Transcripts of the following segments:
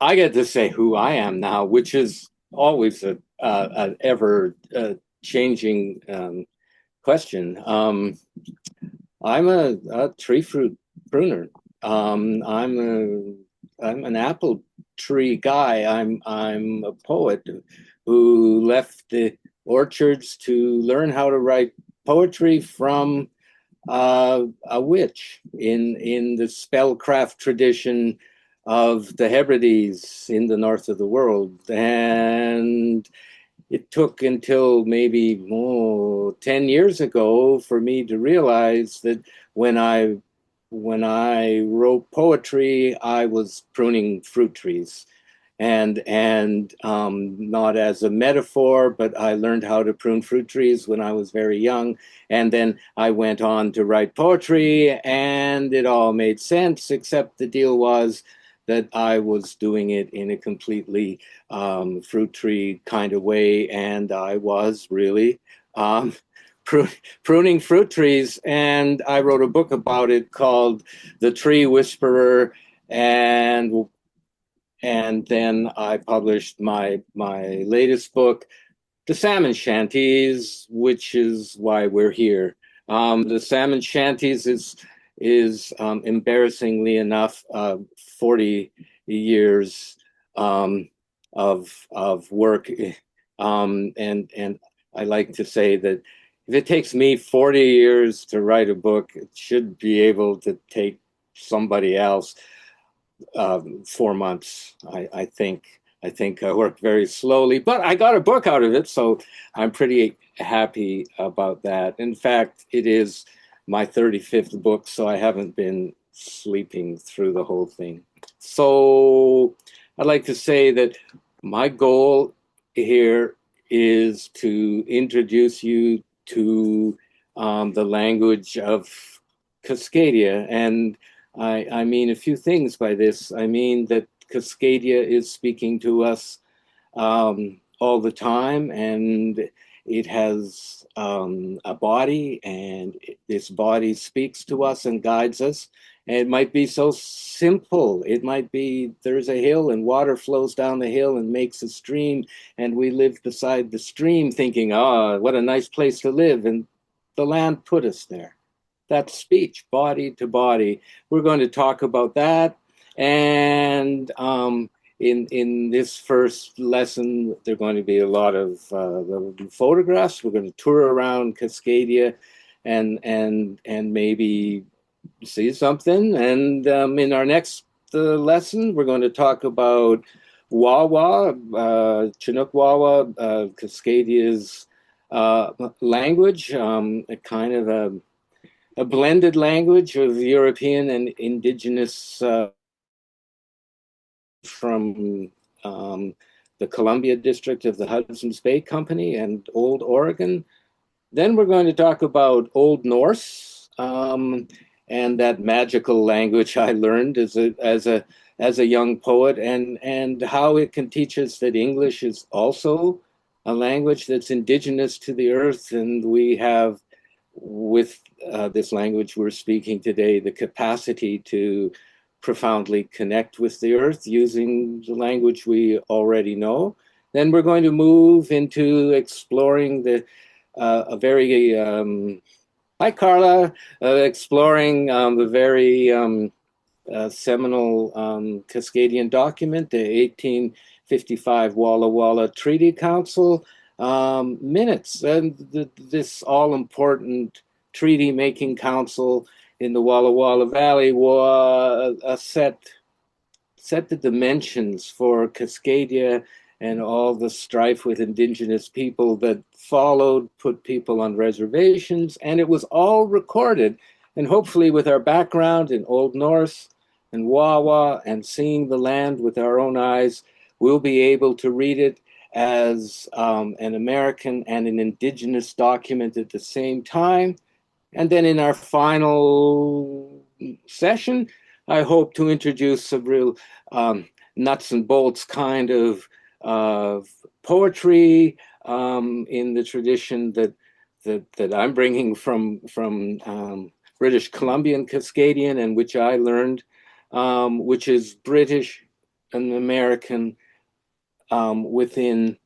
I get to say who I am now, which is always an ever changing question. I'm a tree fruit pruner. Um, I'm I'm an apple tree guy. I'm a poet who left the orchards to learn how to write poetry from a witch in the spellcraft tradition of the Hebrides in the north of the world. And it took until maybe 10 years ago for me to realize that when I wrote poetry, I was pruning fruit trees and not as a metaphor, but I learned how to prune fruit trees when I was very young, and then I went on to write poetry, and it all made sense. Except the deal was that I was doing it in a completely fruit tree kind of way, and I was really um, pruning fruit trees, and I wrote a book about it called The Tree Whisperer, and then I published my latest book, The Salmon Shanties, which is why we're here. The Salmon Shanties is embarrassingly enough 40 years of work, and I like to say that if it takes me 40 years to write a book, it should be able to take somebody else 4 months. I think I worked very slowly, but I got a book out of it, so I'm pretty happy about that. In fact, it is my 35th book, so I haven't been sleeping through the whole thing. So I'd like to say that my goal here is to introduce you to the language of Cascadia. And I mean a few things by this. I mean that Cascadia is speaking to us all the time, and it has a body, and this body speaks to us and guides us. And it might be so simple. It might be there's a hill and water flows down the hill and makes a stream, and we live beside the stream thinking, oh, what a nice place to live. And the land put us there. That's speech, body to body. We're going to talk about that. And in this first lesson, there are going to be a lot of photographs. We're going to tour around Cascadia and maybe see something. And in our next lesson, we're going to talk about Wawa, Chinook Wawa, Cascadia's language, a kind of a blended language of European and indigenous from the Columbia district of the Hudson's Bay Company and Old Oregon. Then we're going to talk about Old Norse and that magical language I learned as a young poet, and how it can teach us that English is also a language that's indigenous to the earth, and we have with this language we're speaking today the capacity to profoundly connect with the earth using the language we already know. Then we're going to move into exploring a very hi Carla, exploring the very seminal Cascadian document, the 1855 Walla Walla Treaty Council minutes, and this all important treaty making council in the Walla Walla Valley was set the dimensions for Cascadia and all the strife with indigenous people that followed, put people on reservations, and it was all recorded. And hopefully with our background in Old Norse and Wawa and seeing the land with our own eyes, we'll be able to read it as an American and an indigenous document at the same time. And then in our final session, I hope to introduce some real nuts and bolts kind of poetry in the tradition that I'm bringing from British Columbian Cascadian, and which I learned, which is British an American within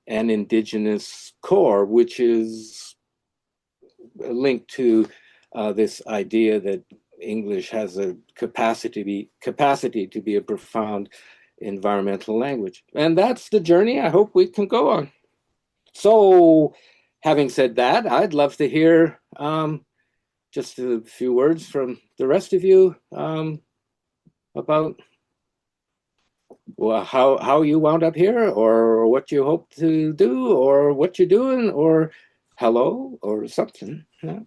an indigenous core, which is linked to this idea that English has a capacity to be a profound environmental language. And that's the journey I hope we can go on. So, having said that, I'd love to hear just a few words from the rest of you about well, how you wound up here, or what you hope to do, or what you're doing, or hello, or something. Yeah.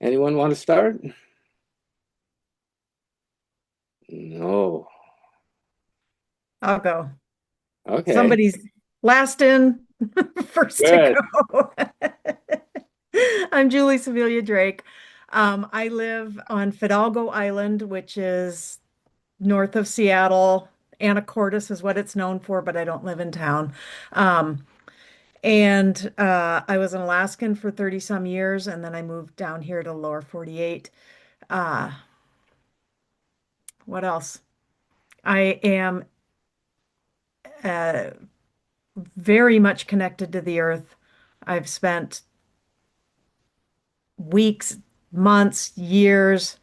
Anyone want to start? No. I'll go. Okay. Somebody's last in, first to Good. go. I'm Julie Sevilla Drake. I live on Fidalgo Island, which is north of Seattle. Anacortes is what it's known for, but I don't live in town. Um, and I was an Alaskan for 30 some years, and then I moved down here to lower 48. Uh, what else? I am uh, very much connected to the earth. I've spent weeks, months, years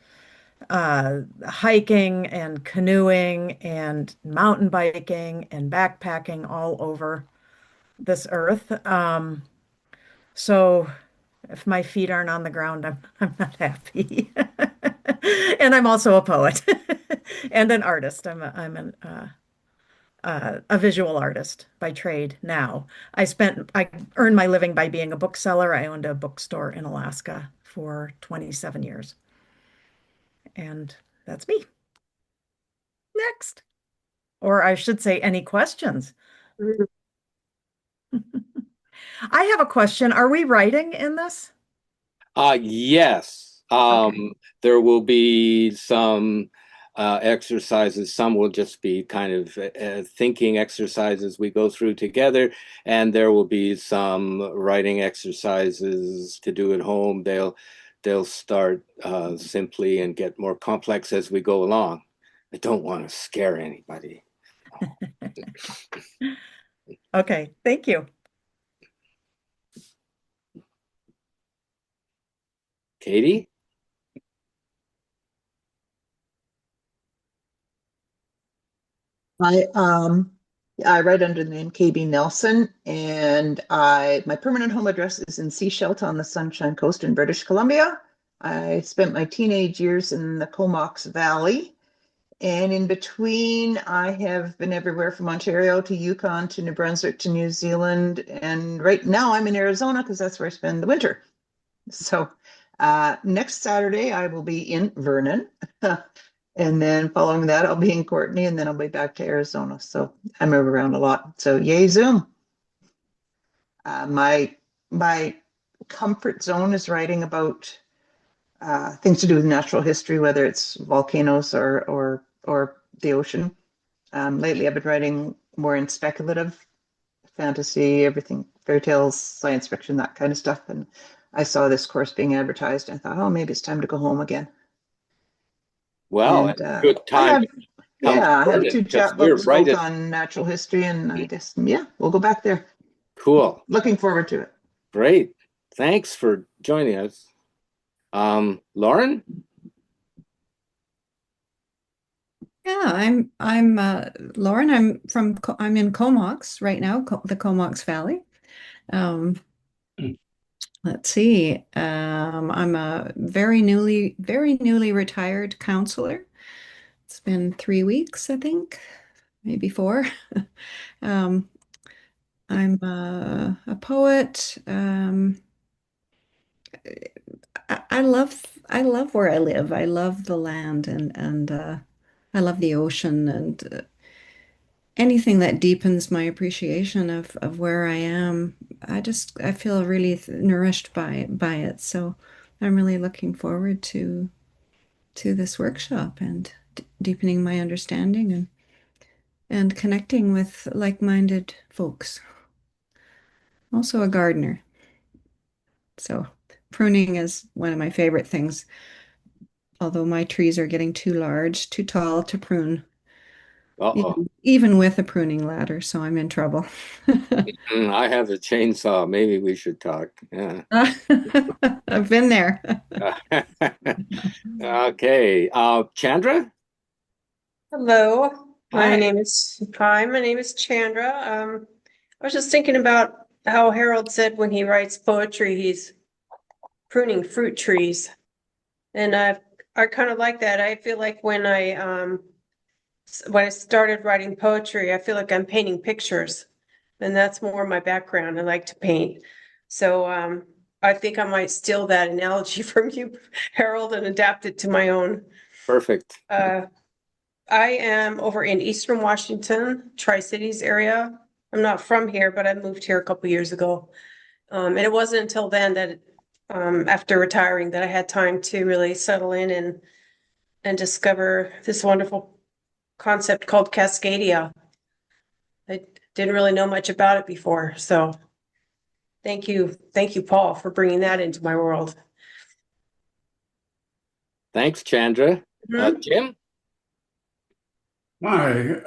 hiking and canoeing and mountain biking and backpacking all over this earth. So if my feet aren't on the ground, I'm not happy. And I'm also a poet and an artist. I'm a visual artist by trade now. I earned my living by being a bookseller. I owned a bookstore in Alaska for 27 years. And that's me. Next. Or I should say, any questions? I have a question. Are we writing in this? Yes. Okay. There will be some exercises. Some will just be kind of thinking exercises we go through together, and there will be some writing exercises to do at home. They'll start simply and get more complex as we go along. I don't want to scare anybody. Okay. Thank you. Katie? I I write under the name KB Nelson, and I my permanent home address is in Seashelt on the Sunshine Coast in British Columbia. I spent my teenage years in the Comox Valley, and in between, I have been everywhere from Ontario to Yukon to New Brunswick to New Zealand, and right now I'm in Arizona because that's where I spend the winter. So next Saturday I will be in Vernon. And then following that, I'll be in Courtney, and then I'll be back to Arizona. So I move around a lot. So yay, Zoom. My comfort zone is writing about things to do with natural history, whether it's volcanoes or the ocean. Lately, I've been writing more in speculative fantasy, everything, fairy tales, science fiction, that kind of stuff. And I saw this course being advertised, and I thought, oh, maybe it's time to go home again. Well, And it's a good I time have to come to Yeah, I have Vernon two because we're chapbooks right both at on natural history, and I guess, yeah, we'll go back there. cool. Looking forward to it. Great. Thanks for joining us. Lauren? Yeah, I'm Lauren. I'm in Comox right now, the Comox Valley. Um, let's see. I'm a very newly retired counselor. It's been 3 weeks, I think, maybe four. Um, I'm a poet. I love where I live. I love the land and I love the ocean and anything that deepens my appreciation of where I am. I feel really nourished by it. So I'm really looking forward to this workshop and deepening my understanding and connecting with like-minded folks. Also a gardener. So pruning is one of my favorite things, although my trees are getting too large, too tall to prune. Uh-oh. Even with a pruning ladder, so I'm in trouble. I have a chainsaw. Maybe we should talk. Yeah. I've been there. Okay. Chandra? Hello, Hi. my name is Chandra. I was just thinking about how Harold said when he writes poetry, he's pruning fruit trees. And I kind of like that. I feel like when I started writing poetry, I feel like I'm painting pictures. And that's more my background. I like to paint. So I think I might steal that analogy from you, Harold, and adapt it to my own. Perfect. Uh, I am over in Eastern Washington, Tri-Cities area. I'm not from here, but I moved here a couple years ago. And it wasn't until then that, after retiring, that I had time to really settle in and discover this wonderful concept called Cascadia. I didn't really know much about it before, so thank you, Paul, for bringing that into my world. Thanks, Chandra. Mhm. Jim? Hi,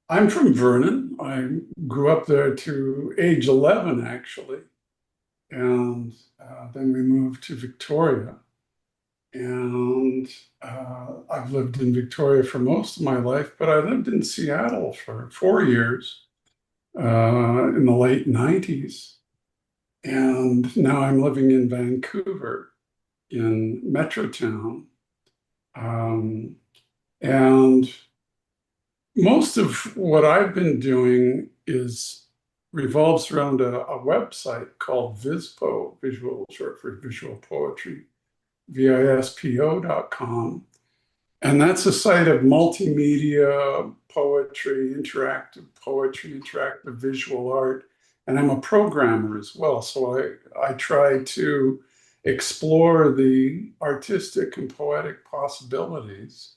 I'm from Vernon. I grew up there to age 11, actually. And then we moved to Victoria. And I've lived in Victoria for most of my life, but I lived in Seattle for 4 years in the late 90s. And now I'm living in Vancouver in Metrotown. Um, and Most of what I've been doing is revolves around a website called VisPo, visual short for visual poetry, VISPO.com. And that's a site of multimedia poetry, interactive visual art. And I'm a programmer as well. So I try to explore the artistic and poetic possibilities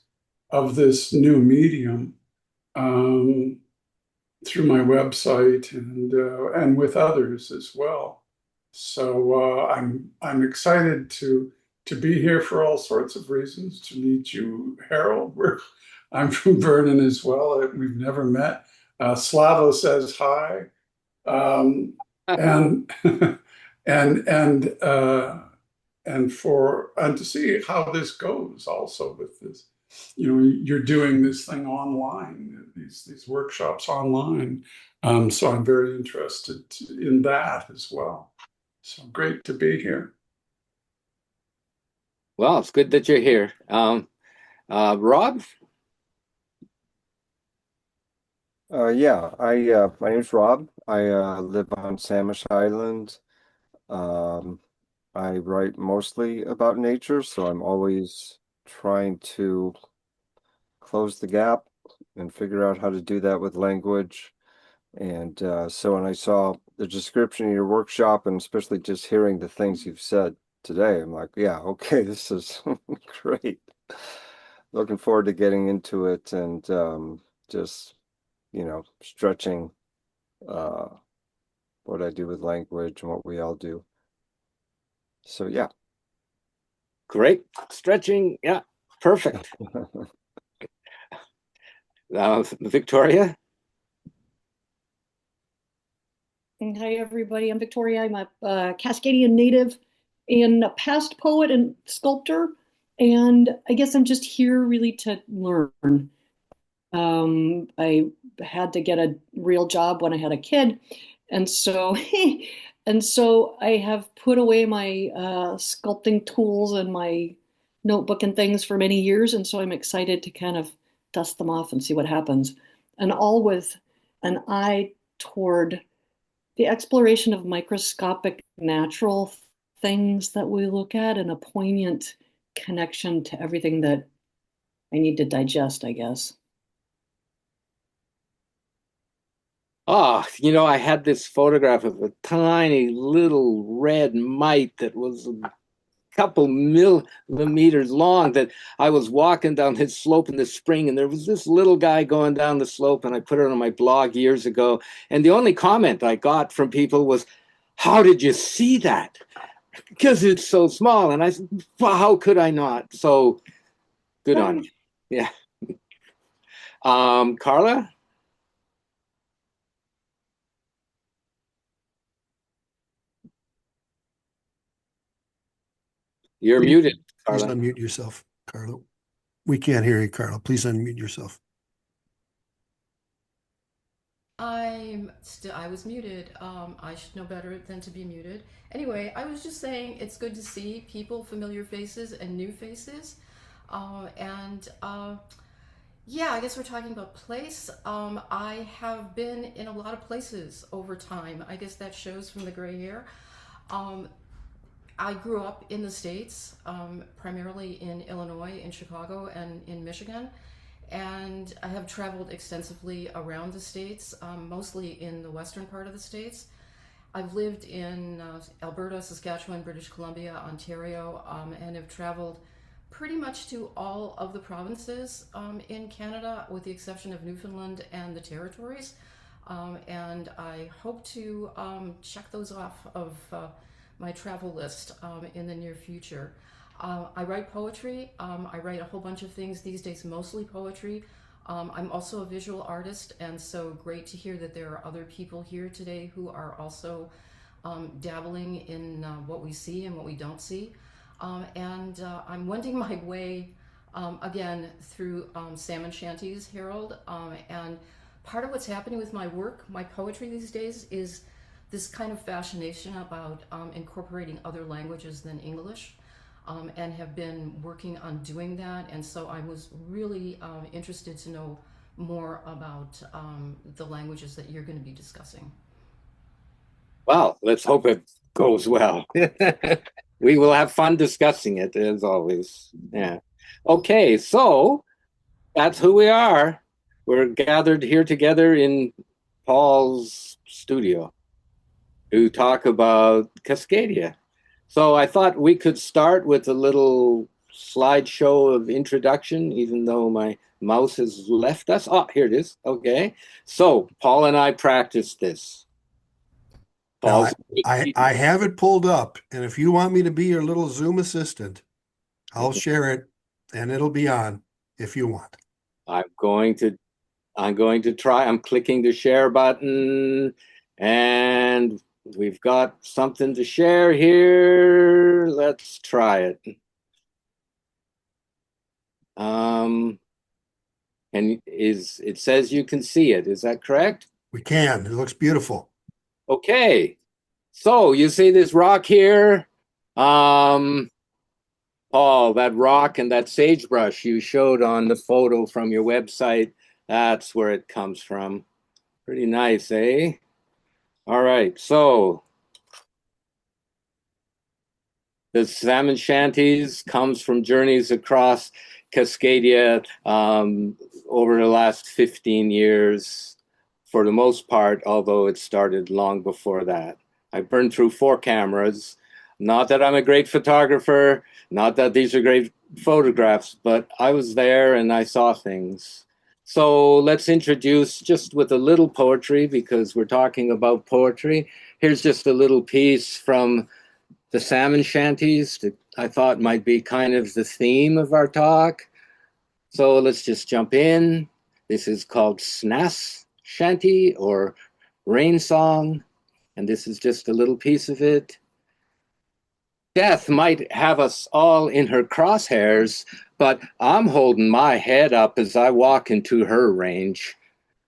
of this new medium um, through my website and with others as well. So I'm excited to be here for all sorts of reasons. To meet you, Harold. I'm from Vernon as well. We've never met. Slavo says hi, um, and and and to see how this goes also with this, you're doing this thing online, these workshops online. So I'm very interested in that as well. So great to be here. Well, it's good that you're here. Rob? Yeah, my name's Rob. I live on Samish Island. Um, I write mostly about nature, so I'm always trying to close the gap and figure out how to do that with language. And so when I saw the description of your workshop, and especially just hearing the things you've said today, I'm like, yeah, okay, this is great. Looking forward to getting into it and just, stretching uh, what I do with language and what we all do. So yeah. Great. Stretching. Yeah, perfect. Victoria? Hi, everybody. I'm Victoria. I'm a Cascadian native and a past poet and sculptor. And I guess I'm just here really to learn. I had to get a real job when I had a kid. And so, and so I have put away my sculpting tools and my notebook and things for many years. And so I'm excited to kind of dust them off and see what happens. And all with an eye toward the exploration of microscopic natural things that we look at and a poignant connection to everything that I need to digest, I guess. Oh, I had this photograph of a tiny little red mite that was a couple millimeters long that I was walking down this slope in the spring, and there was this little guy going down the slope, and I put it on my blog years ago. And the only comment I got from people was, "How did you see that?" Because it's so small. And I said, well, how could I not? So good on you. Yeah. Carla? You're muted, Please Carla. unmute yourself, Carla. We can't hear you, Carla. Please unmute yourself. I was muted. I should know better than to be muted. Anyway, I was just saying it's good to see people, familiar faces and new faces. Yeah, I guess we're talking about place. I have been in a lot of places over time. I guess that shows from the gray hair. I grew up in the States, primarily in Illinois, in Chicago, and in Michigan. And I have traveled extensively around the States, mostly in the western part of the States. I've lived in Alberta, Saskatchewan, British Columbia, Ontario, and have traveled pretty much to all of the provinces in Canada, with the exception of Newfoundland and the Territories. And I hope to check those off of my travel list in the near future. I write poetry. I write a whole bunch of things these days, mostly poetry. I'm also a visual artist, and so great to hear that there are other people here today who are also dabbling in what we see and what we don't see. I'm wending my way again through salmon shanties, Harold. And part of what's happening with my work, my poetry these days, is this kind of fascination about incorporating other languages than English. And have been working on doing that. And so I was really interested to know more about the languages that you're going to be discussing. Well, let's hope it goes well. We will have fun discussing it, as always. Yeah. Okay, so that's who we are. We're gathered here together in Paul's studio to talk about Cascadia. So I thought we could start with a little slideshow of introduction, even though my mouse has left us. Oh, here it is. Okay. So Paul and I practiced this. Now, I have it pulled up, and if you want me to be your little Zoom assistant, I'll share it, and it'll be on if you want. I'm going to try. I'm clicking the share button, and we've got something to share here. Let's try it. And it says you can see it. Is that correct? We can. It looks beautiful. Okay. So you see this rock here? Paul, that rock and that sagebrush you showed on the photo from your website, that's where it comes from. Pretty nice, eh? All right, so the salmon shanties comes from journeys across Cascadia over the last 15 years, for the most part, although it started long before that. I burned through 4 cameras. Not that I'm a great photographer, not that these are great photographs, but I was there and I saw things. So let's introduce just with a little poetry, because we're talking about poetry. Here's just a little piece from the salmon shanties that I thought might be kind of the theme of our talk. So let's just jump in. This is called Snass Shanty, or Rain Song, and this is just a little piece of it. Death might have us all in her crosshairs, but I'm holding my head up as I walk into her range.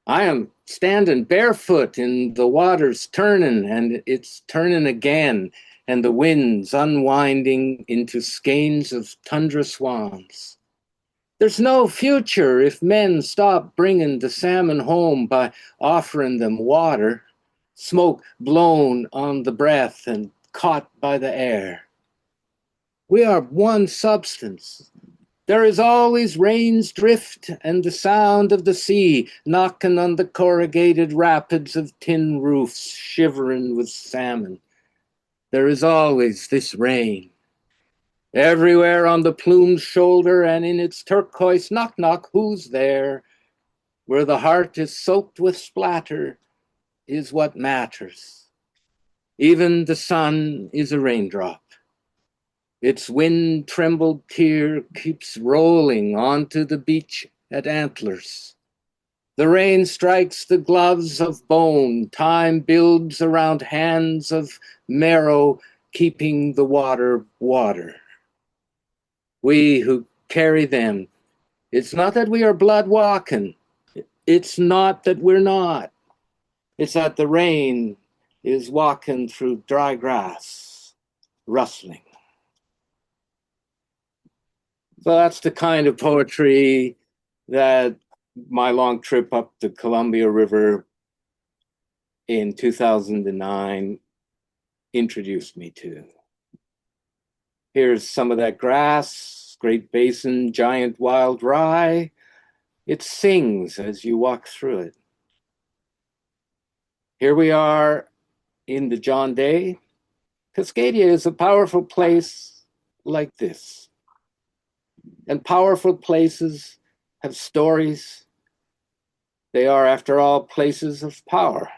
I am standing barefoot and the water's turning, and it's turning again, and the wind's unwinding into skeins of tundra swans. There's no future if men stop bringing the salmon home by offering them water, smoke blown on the breath and caught by the air. We are one substance. There is always rain's drift and the sound of the sea knocking on the corrugated rapids of tin roofs shivering with salmon. There is always this rain. Everywhere on the plumed shoulder and in its turquoise knock knock, who's there? Where the heart is soaked with splatter is what matters. Even the sun is a raindrop. Its wind-trembled tear keeps rolling onto the beach at Antlers. The rain strikes the gloves of bone. Time builds around hands of marrow, keeping the water water. We who carry them, it's not that we are blood walking. It's not that we're not. It's that the rain is walking through dry grass, rustling. So that's the kind of poetry that my long trip up the Columbia River in 2009 introduced me to. Here's some of that grass, Great Basin, giant wild rye. It sings as you walk through it. Here we are in the John Day. Cascadia is a powerful place like this. And powerful places have stories. They are, after all, places of power.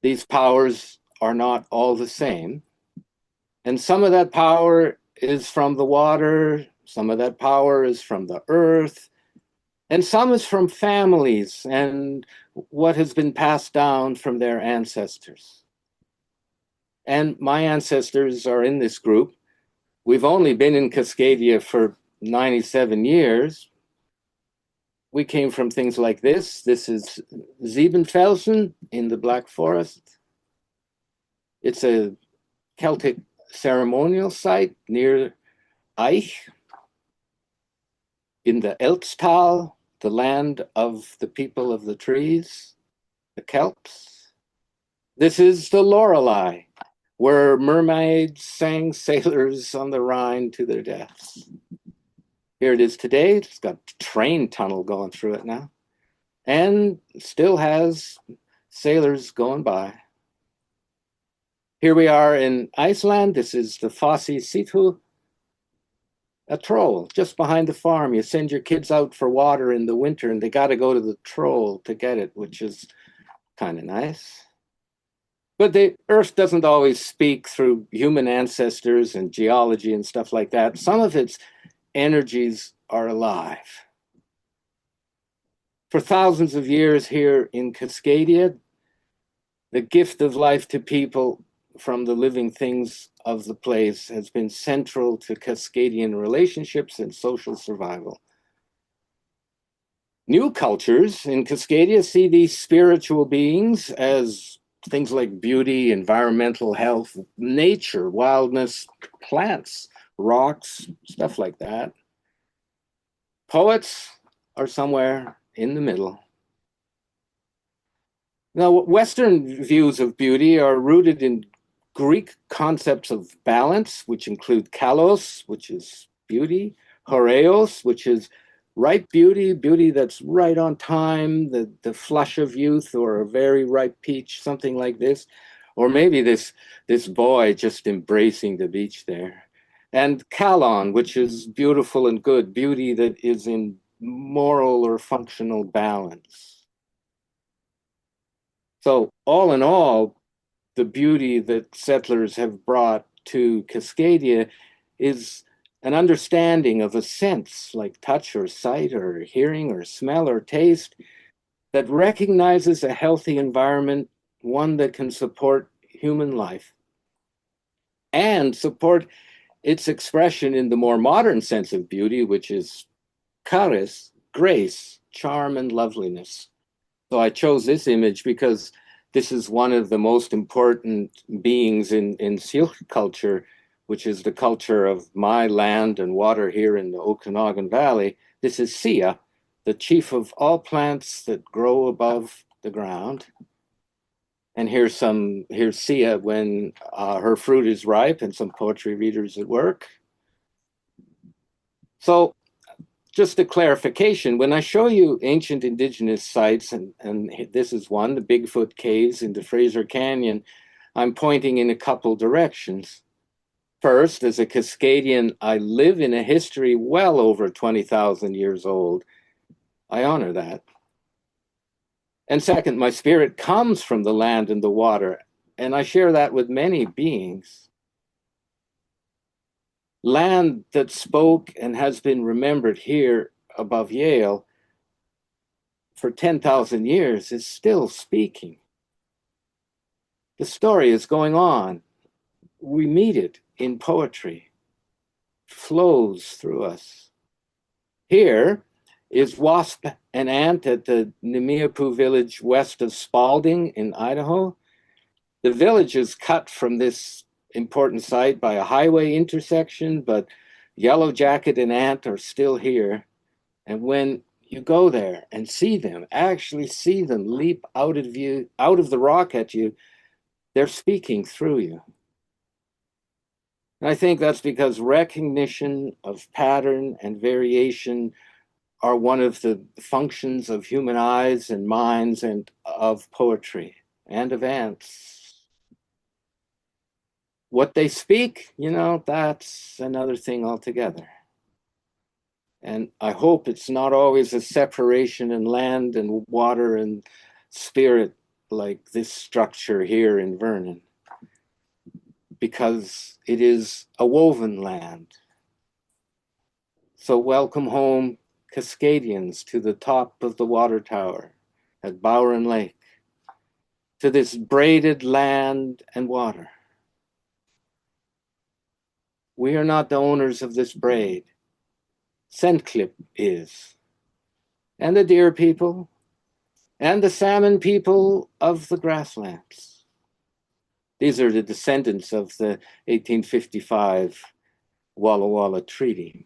These powers are not all the same. And some of that power is from the water, some of that power is from the earth, and some is from families and what has been passed down from their ancestors. And my ancestors are in this group. We've only been in Cascadia for 97 years. We came from things like this. This is Siebenfelsen in the Black Forest. It's a Celtic ceremonial site near Eich in the Eltztal, the land of the people of the trees, the Celts. This is the Lorelei, where mermaids sang sailors on the Rhine to their deaths. Here it is today. It's got a train tunnel going through it now, and still has sailors going by. Here we are in Iceland. This is the Fosse Situ, a troll just behind the farm. You send your kids out for water in the winter and they got to go to the troll to get it, which is kind of nice. But the earth doesn't always speak through human ancestors and geology and stuff like that. Some of its energies are alive. For thousands of years here in Cascadia, the gift of life to people from the living things of the place has been central to Cascadian relationships and social survival. New cultures in Cascadia see these spiritual beings as things like beauty, environmental health, nature, wildness, plants, rocks, stuff like that. Poets are somewhere in the middle. Now, Western views of beauty are rooted in Greek concepts of balance, which include kalos, which is beauty, horeos, which is ripe beauty, beauty that's right on time, the flush of youth, or a very ripe peach, something like this. Or maybe this boy just embracing the beach there. And kalon, which is beautiful and good, beauty that is in moral or functional balance. So all in all, the beauty that settlers have brought to Cascadia is an understanding of a sense like touch or sight or hearing or smell or taste that recognizes a healthy environment, one that can support human life and support its expression in the more modern sense of beauty, which is charis, grace, charm, and loveliness. So I chose this image because this is one of the most important beings in Syilx culture, which is the culture of my land and water here in the Okanagan Valley. This is Sia, the chief of all plants that grow above the ground. And here's Sia when her fruit is ripe and some poetry readers at work. So just a clarification, when I show you ancient indigenous sites, and this is one, the Bigfoot Caves in the Fraser Canyon, I'm pointing in a couple directions. First, as a Cascadian, I live in a history well over 20,000 years old. I honor that. And second, my spirit comes from the land and the water, and I share that with many beings. Land that spoke and has been remembered here above Yale for 10,000 years is still speaking. The story is going on. We meet it in poetry, flows through us. Here is Wasp and Ant at the Nemiapoo village west of Spalding in Idaho. The village is cut from this important site by a highway intersection, but Yellow Jacket and Ant are still here. And when you go there and see them, actually see them leap out of you, out of the rock at you, they're speaking through you. And I think that's because recognition of pattern and variation are one of the functions of human eyes and minds and of poetry and of ants. What they speak, that's another thing altogether. And I hope it's not always a separation in land and water and spirit like this structure here in Vernon, because it is a woven land. So welcome home, Cascadians, to the top of the water tower at Bowron Lake, to this braided land and water. We are not the owners of this braid. Scentclip is, and the deer people, and the salmon people of the grasslands. These are the descendants of the 1855 Walla Walla Treaty.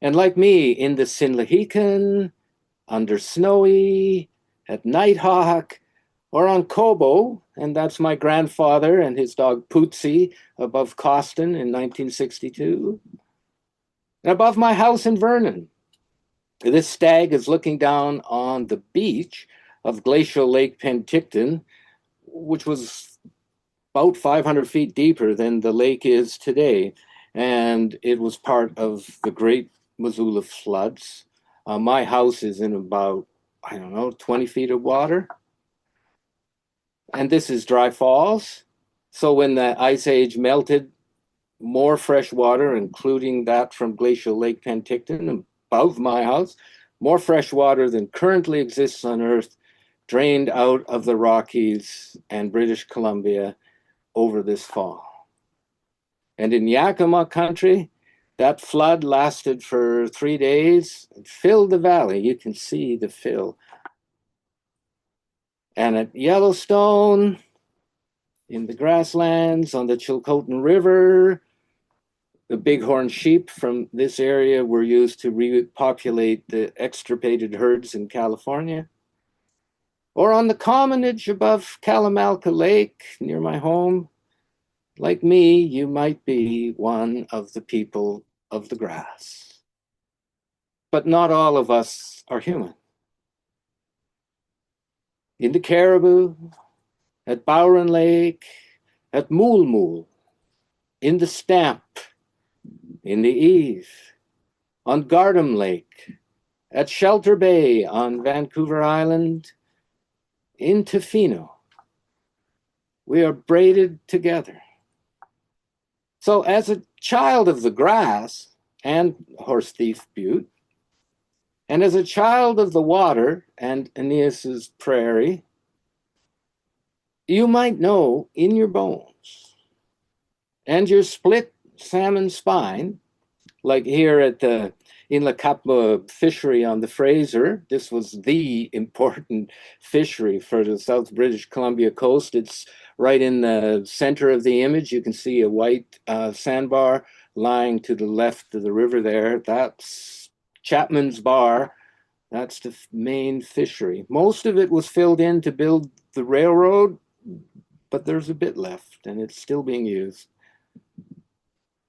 And like me, in the Sinlahican, under Snowy, at Nighthawk, or on Cobo, and that's my grandfather and his dog Pootsie above Coston in 1962. And above my house in Vernon, this stag is looking down on the beach of Glacial Lake Penticton, which was about 500 feet deeper than the lake is today. And it was part of the Great Missoula floods. My house is in about, 20 feet of water. And this is Dry Falls. So when the Ice Age melted, more fresh water, including that from Glacial Lake Penticton above my house, more fresh water than currently exists on Earth, drained out of the Rockies and British Columbia over this fall. And in Yakima country, that flood lasted for 3 days and filled the valley. You can see the fill. And at Yellowstone, in the grasslands, on the Chilcotin River, the bighorn sheep from this area were used to repopulate the extirpated herds in California. Or on the commonage above Kalamalka Lake near my home, like me, you might be one of the people of the grass. But not all of us are human. In the Caribou, at Bowron Lake, at Mool Mool, in the Stamp, in the Eve, on Gardam Lake, at Shelter Bay on Vancouver Island, in Tofino. We are braided together. So as a child of the grass and Horse Thief Butte, and as a child of the water and Aeneas's prairie, you might know in your bones and your split salmon spine, like here at the Inlakapma fishery on the Fraser. This was the important fishery for the South British Columbia coast. It's right in the center of the image. You can see a white sandbar lying to the left of the river there. That's Chapman's Bar. That's the main fishery. Most of it was filled in to build the railroad, but there's a bit left and it's still being used.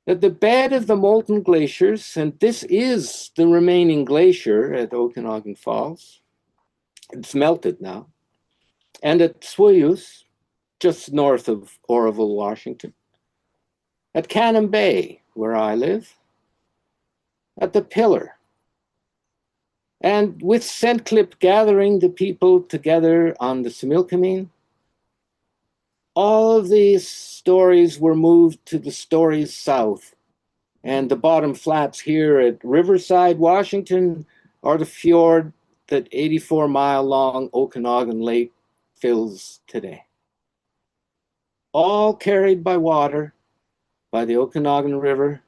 At the bed of the molten glaciers, and this is the remaining glacier at Okanagan Falls, it's melted now, and at Swayus, just north of Oroville, Washington, at Cannon Bay, where I live, at the Pillar, and with Scentclip gathering the people together on the Similkameen, all of these stories were moved to the stories south, and the bottom flats here at Riverside, Washington, are the fjord that 84-mile-long Okanagan Lake fills today. All carried by water, by the Okanagan River,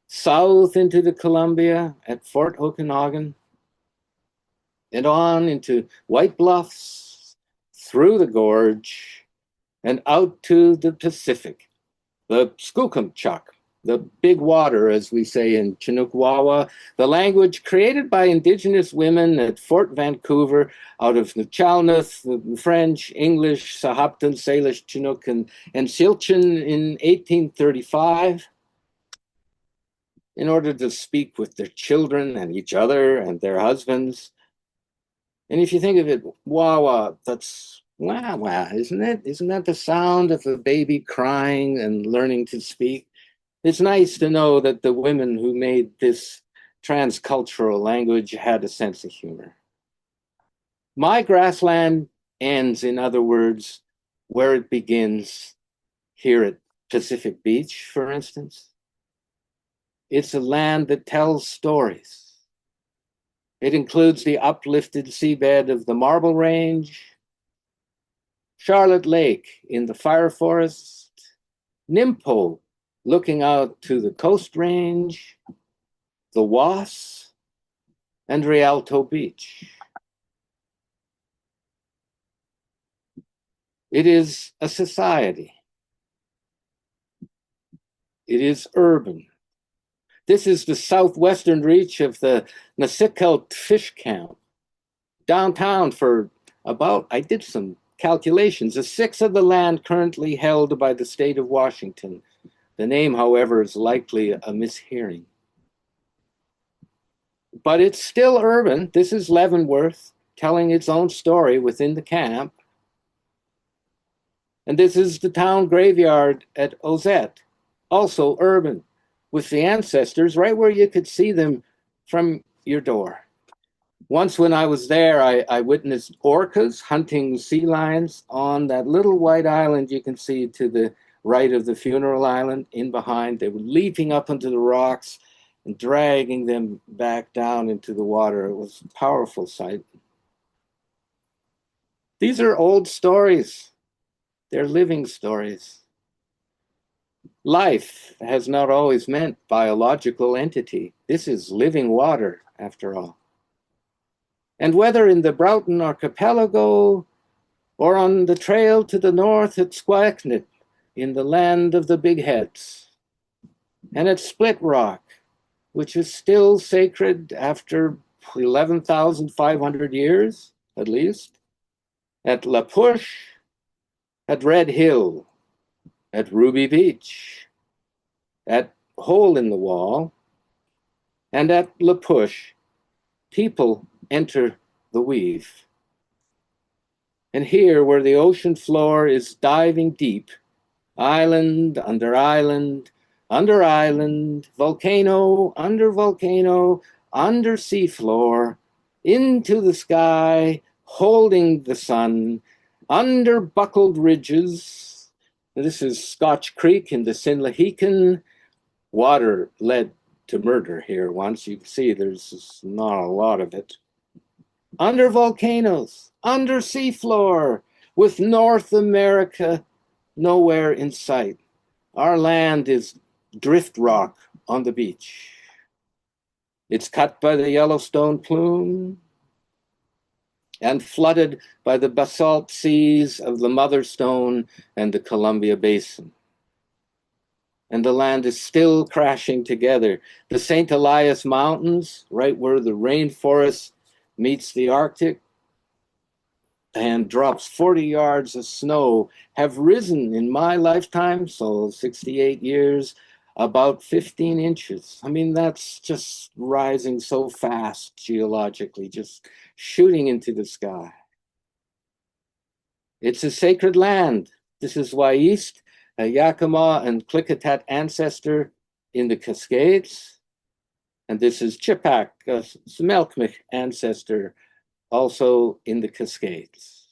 south into the Columbia at Fort Okanagan, and on into White Bluffs, through the gorge, and out to the Pacific, the Skookumchuck, the big water, as we say in Chinookawawa, the language created by Indigenous women at Fort Vancouver out of Nuu-chah-nulth, French, English, Sahaptin, Salish, Chinook, and Tsiltchin in 1835, in order to speak with their children and each other and their husbands. And if you think of it, wawa, that's wah wah, isn't it? Isn't that the sound of a baby crying and learning to speak? It's nice to know that the women who made this transcultural language had a sense of humor. My grassland ends, in other words, where it begins, here at Pacific Beach, for instance. It's a land that tells stories. It includes the uplifted seabed of the Marble Range, Charlotte Lake in the fire forest, Nimpo looking out to the Coast Range, the Was, and Rialto Beach. It is a society. It is urban. This is the southwestern reach of the Nasikelt fish camp. Downtown for about, I did some calculations, a sixth of the land currently held by the state of Washington. The name, however, is likely a mishearing. But it's still urban. This is Leavenworth telling its own story within the camp. And this is the town graveyard at Ozette, also urban, with the ancestors right where you could see them from your door. Once when I was there, I witnessed orcas hunting sea lions on that little white island you can see to the right of the funeral island in behind. They were leaping up into the rocks and dragging them back down into the water. It was a powerful sight. These are old stories. They're living stories. Life has not always meant biological entity. This is living water, after all. And whether in the Broughton Archipelago or on the trail to the north at Squaxnet, in the land of the Big Heads, and at Split Rock, which is still sacred after 11,500 years, at least, at La Push, at Red Hill, at Ruby Beach, at Hole in the Wall, and at La Push, people enter the weave. And here, where the ocean floor is diving deep, island under island, under island, volcano, under seafloor, into the sky, holding the sun, under buckled ridges. This is Scotch Creek in the Sinlaheakin. Water led to murder here once. You can see there's not a lot of it. Under volcanoes, under seafloor, with North America nowhere in sight. Our land is drift rock on the beach. It's cut by the Yellowstone plume and flooded by the basalt seas of the Mother Stone and the Columbia Basin. And the land is still crashing together. The St. Elias Mountains, right where the rainforest meets the Arctic and drops 40 yards of snow, have risen in my lifetime, so 68 years, about 15 inches. I mean, that's just rising so fast geologically, just shooting into the sky. It's a sacred land. This is Waiist, a Yakima and Klickitat ancestor in the Cascades. And this is Chipak, a Smelkmich ancestor, also in the Cascades.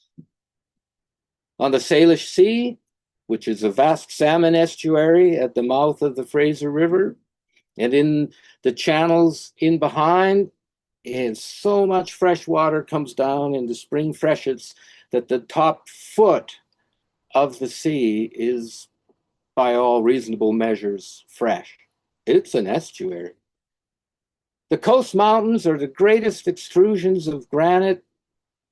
On the Salish Sea, which is a vast salmon estuary at the mouth of the Fraser River, and in the channels in behind, And so much fresh water comes down in the spring freshets that the top foot of the sea is, by all reasonable measures, fresh. It's an estuary. The coast mountains are the greatest extrusions of granite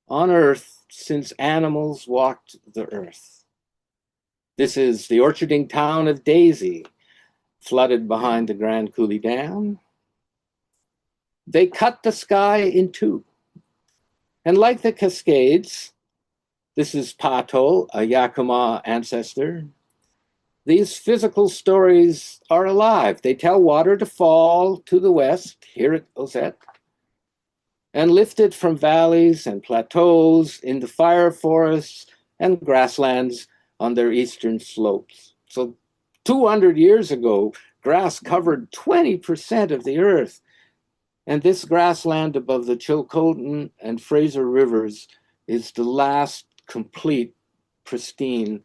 on Earth since animals walked the earth. This is the orcharding town of Daisy, flooded behind the Grand Coulee Dam. They cut the sky in two. And like the Cascades, this is Pato, a Yakima ancestor. These physical stories are alive. They tell water to fall to the west, here at Ozette, and lift it from valleys and plateaus into fire forests and grasslands on their eastern slopes. So 200 years ago, grass covered 20% of the earth. And this grassland above the Chilcotin and Fraser rivers is the last complete, pristine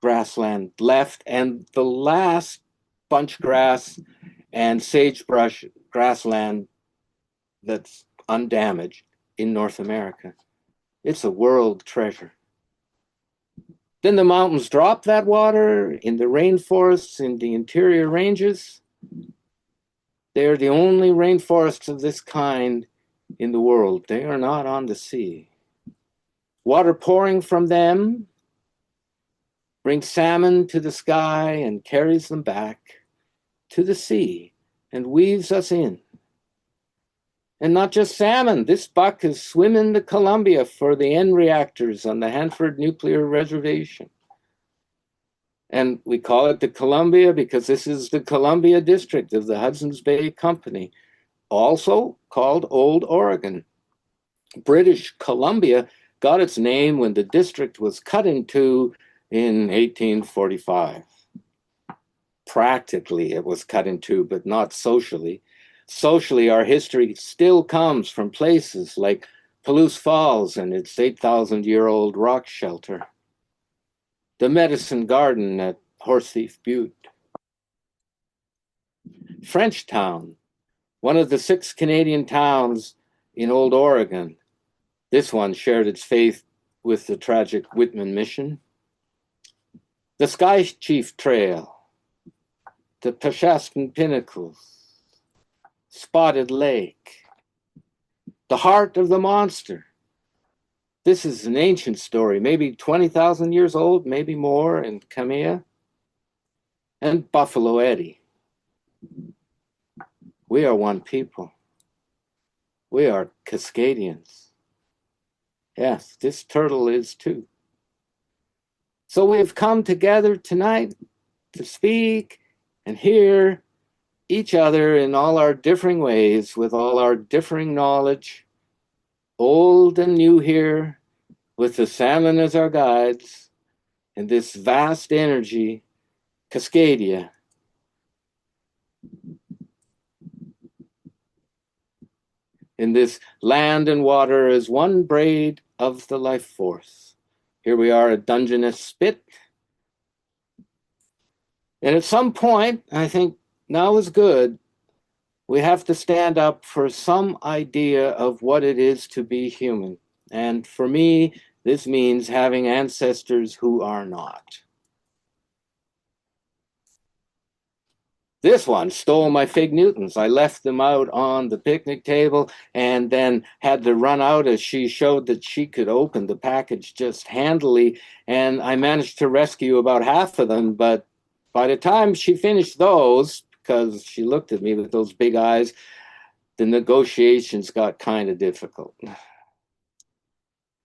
grassland left, and the last bunch grass and sagebrush grassland that's undamaged in North America. It's a world treasure. Then the mountains drop that water in the rainforests in the interior ranges. They're the only rainforests of this kind in the world. They are not on the sea. Water pouring from them brings salmon to the sky and carries them back to the sea and weaves us in. And not just salmon, this buck is swimming the Columbia for the N reactors on the Hanford Nuclear Reservation. And we call it the Columbia because this is the Columbia District of the Hudson's Bay Company, also called Old Oregon. British Columbia got its name when the district was cut in two in 1845. Practically, it was cut in two, but not socially. Socially, our history still comes from places like Palouse Falls and its 8,000-year-old rock shelter, the Medicine Garden at Horsethief Butte, Frenchtown, one of the 6 Canadian towns in Old Oregon. This one shared its faith with the tragic Whitman Mission. The Sky Chief Trail, the Pashaskin Pinnacles, Spotted Lake, the Heart of the Monster. This is an ancient story, maybe 20,000 years old, maybe more, in Kamea. And Buffalo Eddie. We are one people. We are Cascadians. Yes, this turtle is too. So we have come together tonight to speak and hear each other in all our differing ways, with all our differing knowledge, old and new here, with the salmon as our guides, and this vast energy, Cascadia. In this land and water as one braid of the life force. Here we are at Dungeness Spit. And at some point, I think now is good, we have to stand up for some idea of what it is to be human. And for me, this means having ancestors who are not. This one stole my fig Newtons. I left them out on the picnic table and then had to run out as she showed that she could open the package just handily. And I managed to rescue about half of them. But by the time she finished those, because she looked at me with those big eyes, the negotiations got kind of difficult.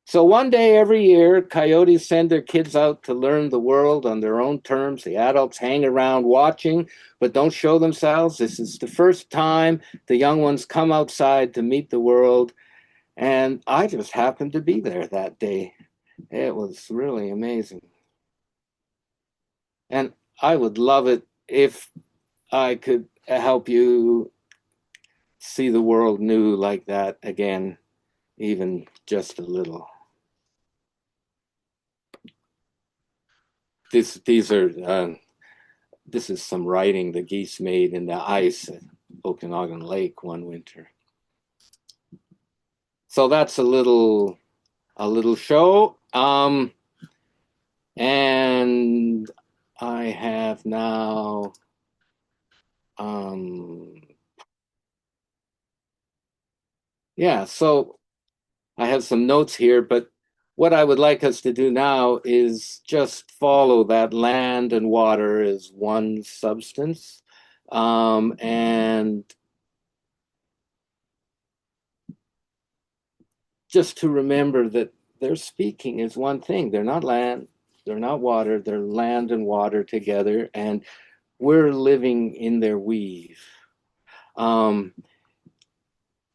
So one day every year, coyotes send their kids out to learn the world on their own terms. The adults hang around watching, but don't show themselves. This is the first time the young ones come outside to meet the world. And I just happened to be there that day. It was really amazing. And I would love it if I could help you see the world new like that again, even just a little. This is some writing the geese made in the ice at Okanagan Lake one winter. So that's a little show. And I have now yeah, so I have some notes here, but what I would like us to do now is just follow that land and water as one substance. And just to remember that their speaking is one thing. They're not land, they're not water, they're land and water together, and we're living in their weave.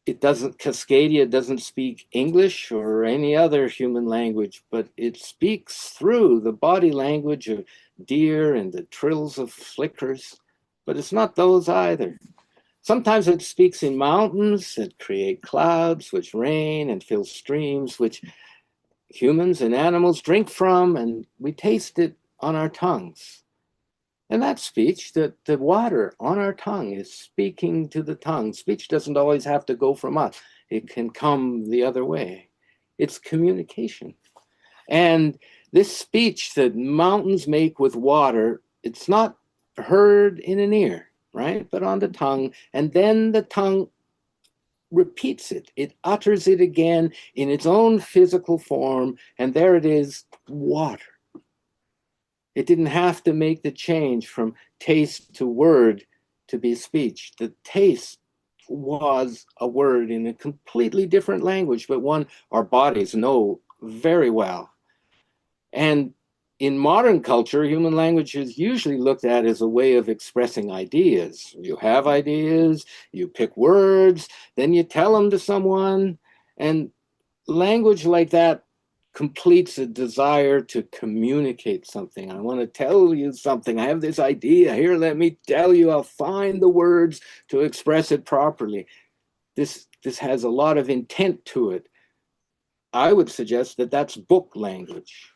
Cascadia doesn't speak English or any other human language, but it speaks through the body language of deer and the trills of flickers, but it's not those either. Sometimes it speaks in mountains that create clouds, which rain and fill streams, which humans and animals drink from, and we taste it on our tongues. And that speech, the water on our tongue is speaking to the tongue. Speech doesn't always have to go from us. It can come the other way. It's communication. And this speech that mountains make with water, it's not heard in an ear, right? But on the tongue. And then the tongue repeats it. It utters it again in its own physical form. And there it is, water. It didn't have to make the change from taste to word to be speech. The taste was a word in a completely different language, but one our bodies know very well. And in modern culture, human language is usually looked at as a way of expressing ideas. You have ideas, you pick words, then you tell them to someone, and language like that completes a desire to communicate something. I want to tell you something. I have this idea. Here, let me tell you. I'll find the words to express it properly. This has a lot of intent to it. I would suggest that that's book language.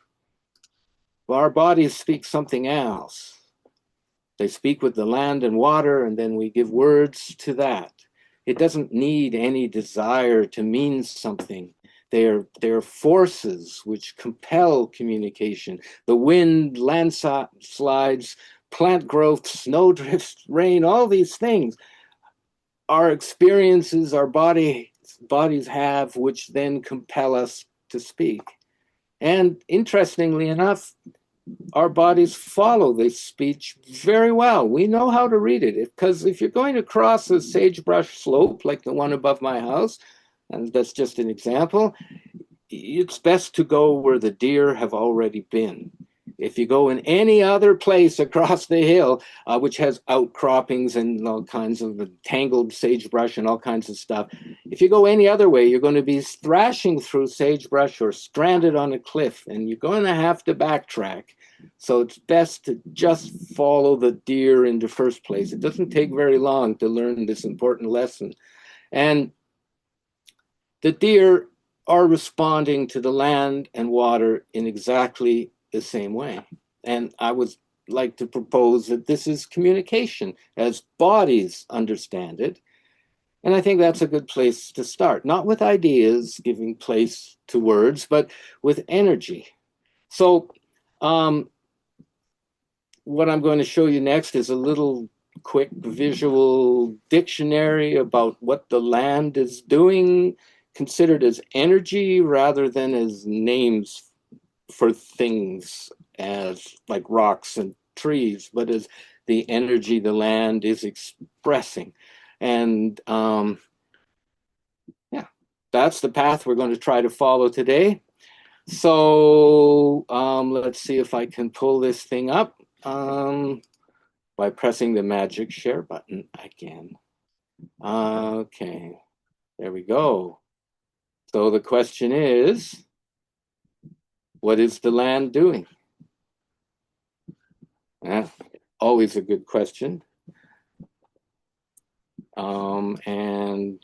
Our bodies speak something else. They speak with the land and water, and then we give words to that. It doesn't need any desire to mean something. They are forces which compel communication. The wind, landslides, plant growth, snowdrifts, rain, all these things are experiences our bodies have, which then compel us to speak. And interestingly enough, our bodies follow this speech very well. We know how to read it, because if you're going to cross a sagebrush slope like the one above my house, and that's just an example, it's best to go where the deer have already been. If you go in any other place across the hill, which has outcroppings and all kinds of tangled sagebrush and all kinds of stuff, if you go any other way, you're going to be thrashing through sagebrush or stranded on a cliff, and you're going to have to backtrack. So it's best to just follow the deer in the first place. It doesn't take very long to learn this important lesson. And the deer are responding to the land and water in exactly the same way. And I would like to propose that this is communication as bodies understand it. And I think that's a good place to start, not with ideas giving place to words, but with energy. So what I'm going to show you next is a little quick visual dictionary about what the land is doing, considered as energy rather than as names for things, as like rocks and trees, but as the energy the land is expressing. And yeah, that's the path we're going to try to follow today. So let's see if I can pull this thing up by pressing the magic share button again. Okay, there we go. So the question is, what is the land doing? Always a good question. And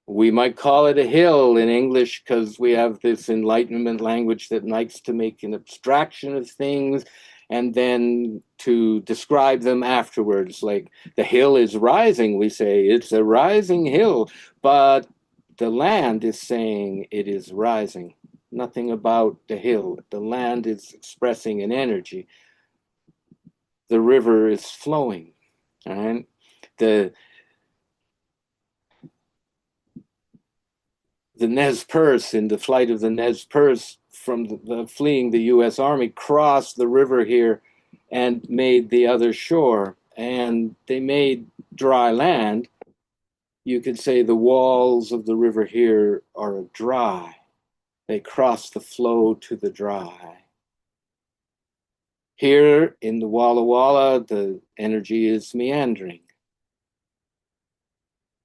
we might call it a hill in English because we have this Enlightenment language that likes to make an abstraction of things and then to describe them afterwards. Like the hill is rising, we say it's a rising hill, but the land is saying it is rising. Nothing about the hill. The land is expressing an energy. The river is flowing. Right? The Nez Perce, in the flight of the Nez Perce from the fleeing the U.S. Army, crossed the river here and made the other shore. And they made dry land. You could say the walls of the river here are dry. They cross the flow to the dry. Here in the Walla Walla, the energy is meandering,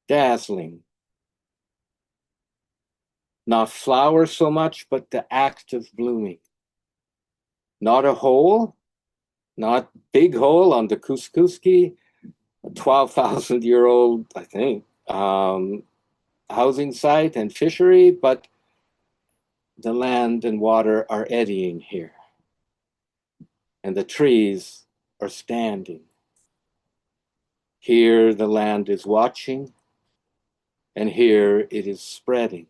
dazzling. Not flower so much, but the act of blooming. Not a hole, not big hole on the Kuskuski, a 12,000-year-old, I think, housing site and fishery, but the land and water are eddying here. And the trees are standing. Here the land is watching, and here it is spreading.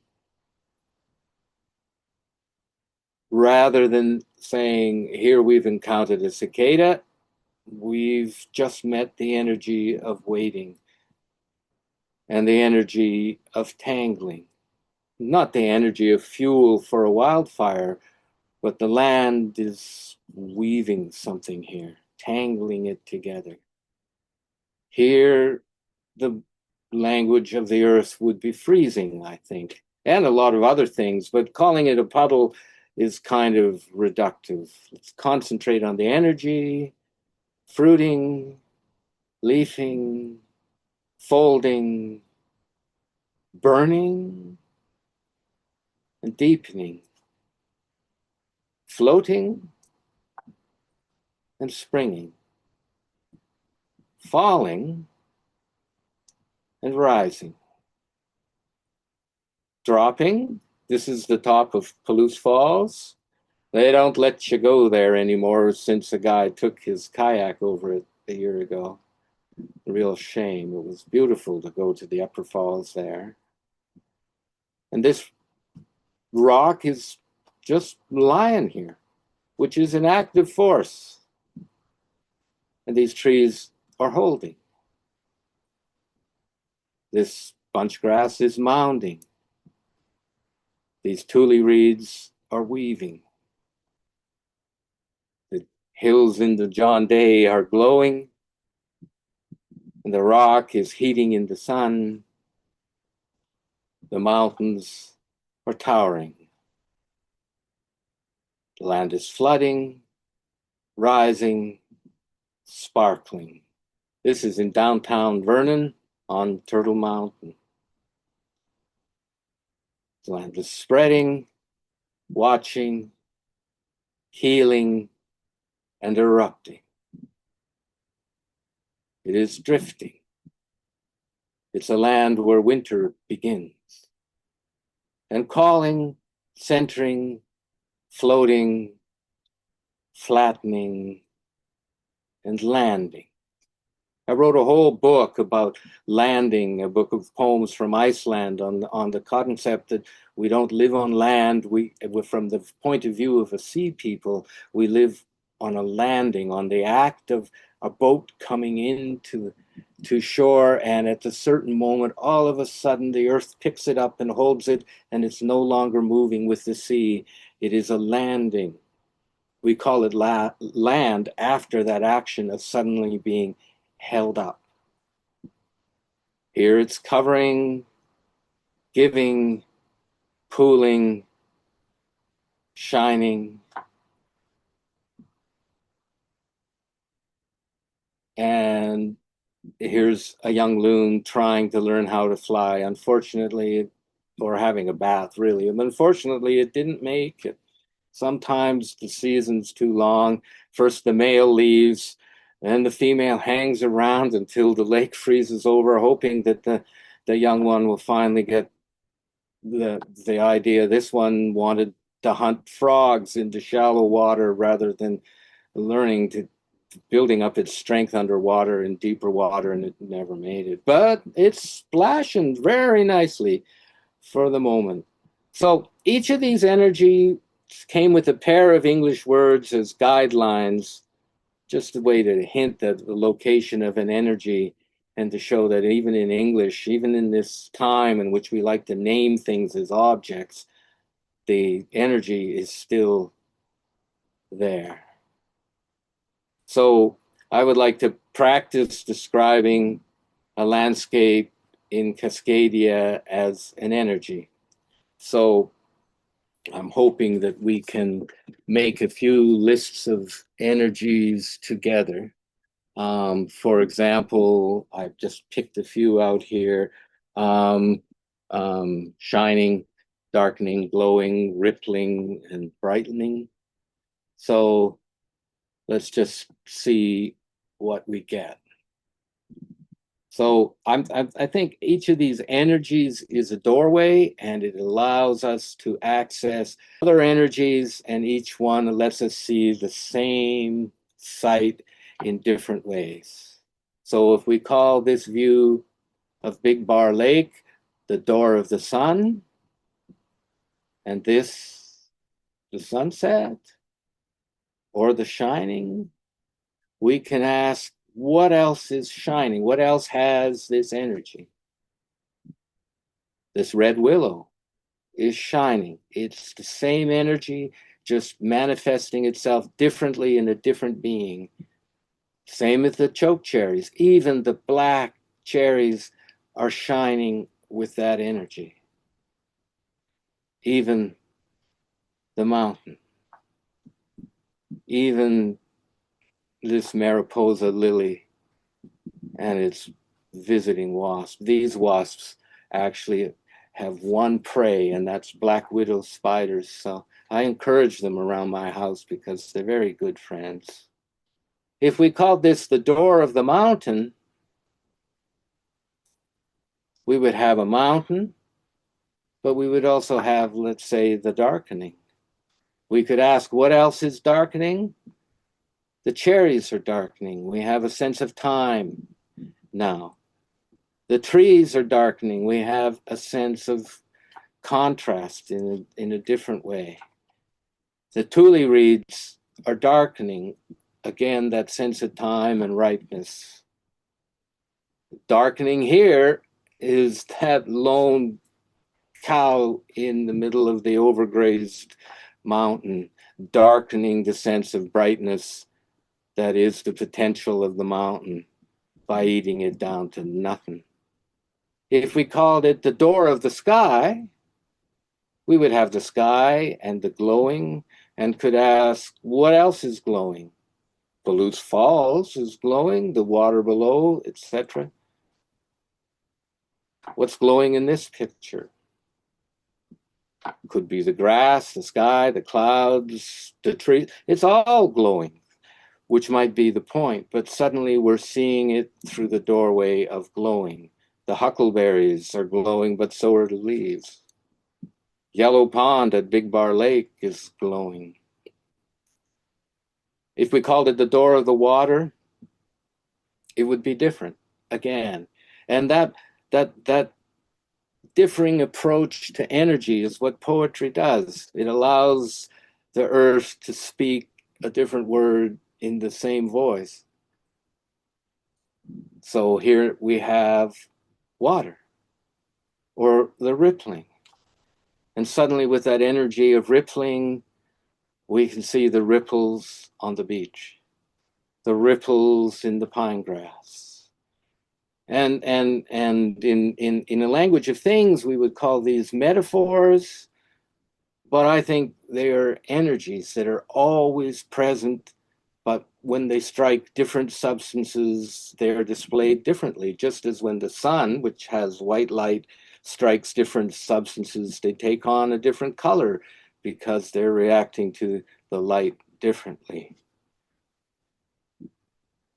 Rather than saying, here we've encountered a cicada, we've just met the energy of waiting and the energy of tangling. Not the energy of fuel for a wildfire, but the land is weaving something here, tangling it together. Here, the language of the earth would be freezing, I think, and a lot of other things, but calling it a puddle is kind of reductive. Let's concentrate on the energy, fruiting, leafing, folding, burning, and deepening, floating and springing, falling and rising, dropping. This is the top of Palouse Falls. They don't let you go there anymore since a guy took his kayak over it a year ago. A real shame. It was beautiful to go to the upper falls there. And this rock is just lying here, which is an active force. And these trees are holding. This bunch grass is mounding. These tule reeds are weaving. The hills in the John Day are glowing, and the rock is heating in the sun. The mountains are towering. The land is flooding, rising, sparkling. This is in downtown Vernon on Turtle Mountain. The land is spreading, watching, healing, and erupting. It is drifting. It's a land where winter begins. And calling, centering, floating, flattening, and landing. I wrote a whole book about landing, a book of poems from Iceland on the concept that we don't live on land. From the point of view of a sea people, we live on a landing, on the act of a boat coming into shore, and at a certain moment, all of a sudden, the earth picks it up and holds it, and it's no longer moving with the sea. It is a landing. We call it land after that action of suddenly being held up. Here it's covering, giving, pooling, shining. And here's a young loon trying to learn how to fly. Unfortunately, or having a bath, really. And unfortunately, it didn't make it. Sometimes the season's too long. First the male leaves, then the female hangs around until the lake freezes over, hoping that the young one will finally get the idea. This one wanted to hunt frogs into shallow water rather than learning to building up its strength underwater in deeper water, and it never made it. But it's splashing very nicely for the moment. So each of these energies came with a pair of English words as guidelines, just a way to hint at the location of an energy and to show that even in English, even in this time in which we like to name things as objects, the energy is still there. So I would like to practice describing a landscape in Cascadia as an energy. So I'm hoping that we can make a few lists of energies together. For example, I've just picked a few out here. Shining, darkening, glowing, rippling, and brightening. So let's just see what we get. So I think each of these energies is a doorway, and it allows us to access other energies, and each one lets us see the same site in different ways. So if we call this view of Big Bar Lake the door of the sun, and this the sunset or the shining, we can ask, what else is shining? What else has this energy? This red willow is shining. It's the same energy, just manifesting itself differently in a different being. Same with the choke cherries. Even the black cherries are shining with that energy. Even the mountain. Even this Mariposa lily and its visiting wasp. These wasps actually have one prey, and that's black widow spiders. So I encourage them around my house because they're very good friends. If we called this the door of the mountain, we would have a mountain, but we would also have, let's say, the darkening. We could ask, what else is darkening? The cherries are darkening. We have a sense of time now. The trees are darkening. We have a sense of contrast in a different way. The tule reeds are darkening. Again, that sense of time and ripeness. Darkening here is that lone cow in the middle of the overgrazed mountain, darkening the sense of brightness that is the potential of the mountain by eating it down to nothing. If we called it the door of the sky, we would have the sky and the glowing, and could ask, what else is glowing? Palouse Falls is glowing, the water below, etc. What's glowing in this picture? Could be the grass, the sky, the clouds, the trees. It's all glowing, which might be the point, but suddenly we're seeing it through the doorway of glowing. The huckleberries are glowing, but so are the leaves. Yellow Pond at Big Bar Lake is glowing. If we called it the door of the water, it would be different again. And that differing approach to energy is what poetry does. It allows the earth to speak a different word in the same voice. So here we have water or the rippling. And suddenly with that energy of rippling, we can see the ripples on the beach, the ripples in the pine grass. And in a language of things, we would call these metaphors, but I think they are energies that are always present, but when they strike different substances, they are displayed differently, just as when the sun, which has white light, strikes different substances, they take on a different color because they're reacting to the light differently.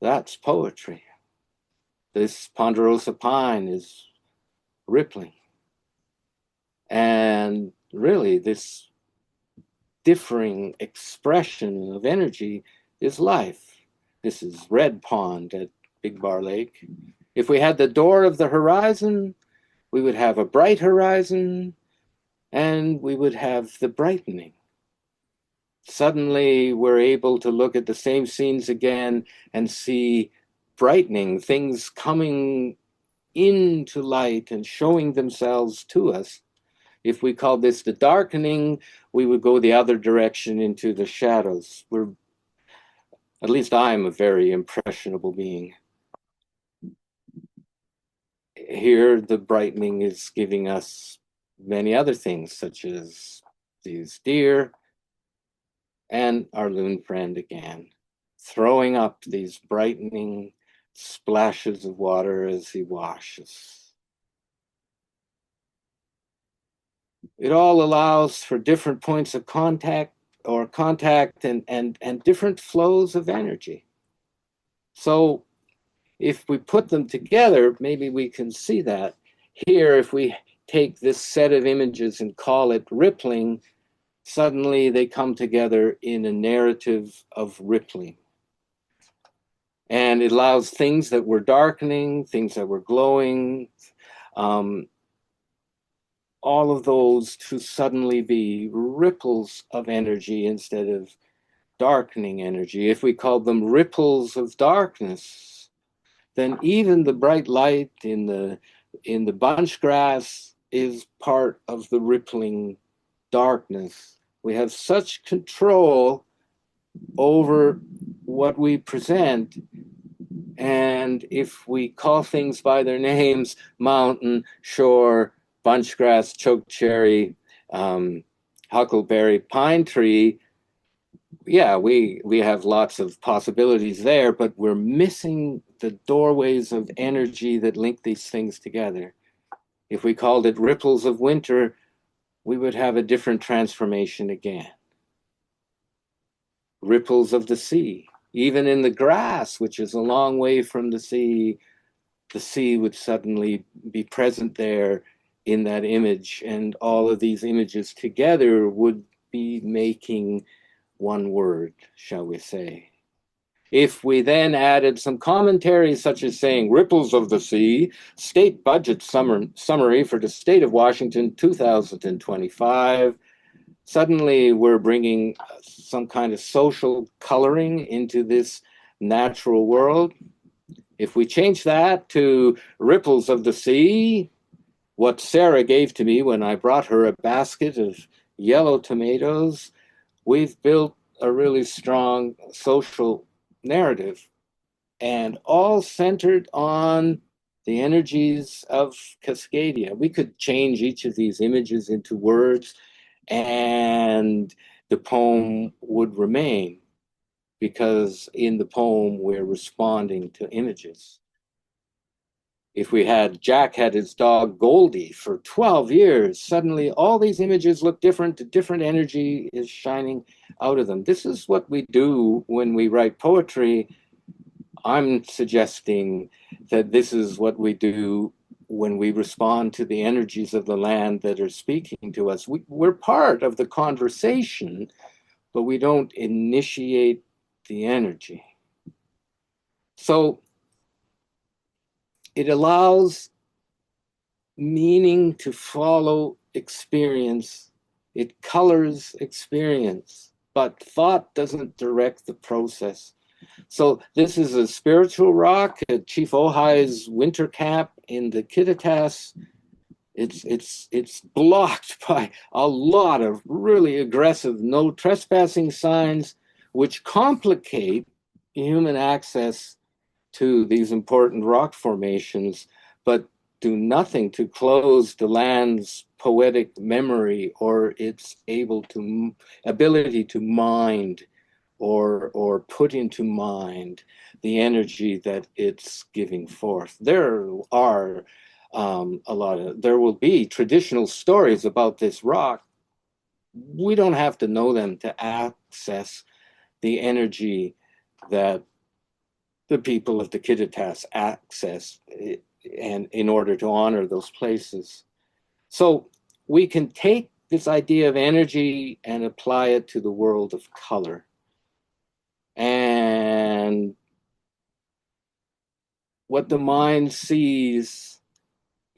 That's poetry. This ponderosa pine is rippling. And really, this differing expression of energy is life. This is Red Pond at Big Bar Lake. If we had the door of the horizon, we would have a bright horizon, and we would have the brightening. Suddenly, we're able to look at the same scenes again and see brightening, things coming into light and showing themselves to us. If we call this the darkening, we would go the other direction into the shadows. At least I'm a very impressionable being. Here, the brightening is giving us many other things, such as these deer and our loon friend again, throwing up these brightening splashes of water as he washes. It all allows for different points of contact and different flows of energy. So if we put them together, maybe we can see that. Here, if we take this set of images and call it rippling, suddenly they come together in a narrative of rippling. And it allows things that were darkening, things that were glowing, all of those to suddenly be ripples of energy instead of darkening energy. If we call them ripples of darkness, then even the bright light in the bunch grass is part of the rippling darkness. We have such control over what we present. And if we call things by their names, mountain, shore, bunchgrass, chokecherry, huckleberry, pine tree, yeah, we have lots of possibilities there, but we're missing the doorways of energy that link these things together. If we called it ripples of winter, we would have a different transformation again. Ripples of the sea. Even in the grass, which is a long way from the sea would suddenly be present there in that image, and all of these images together would be making one word, shall we say. If we then added some commentaries such as saying ripples of the sea, state budget summary for the state of Washington 2025, suddenly we're bringing some kind of social coloring into this natural world. If we change that to ripples of the sea, what Sarah gave to me when I brought her a basket of yellow tomatoes, we've built a really strong social narrative, and all centered on the energies of Cascadia. We could change each of these images into words, and the poem would remain, because in the poem we're responding to images. If we had Jack had his dog Goldie for 12 years, suddenly all these images look different, a different energy is shining out of them. This is what we do when we write poetry. I'm suggesting that this is what we do when we respond to the energies of the land that are speaking to us. We're part of the conversation, but we don't initiate the energy. So it allows meaning to follow experience. It colors experience, but thought doesn't direct the process. So this is a spiritual rock at Chief Ojai's winter camp in the Kittitas. It's blocked by a lot of really aggressive no trespassing signs, which complicate human access to these important rock formations, but do nothing to close the land's poetic memory or its ability to mind or put into mind the energy that it's giving forth. There will be traditional stories about this rock. We don't have to know them to access the energy that the people of the Kittitas access, and in order to honor those places. So we can take this idea of energy and apply it to the world of color. And what the mind sees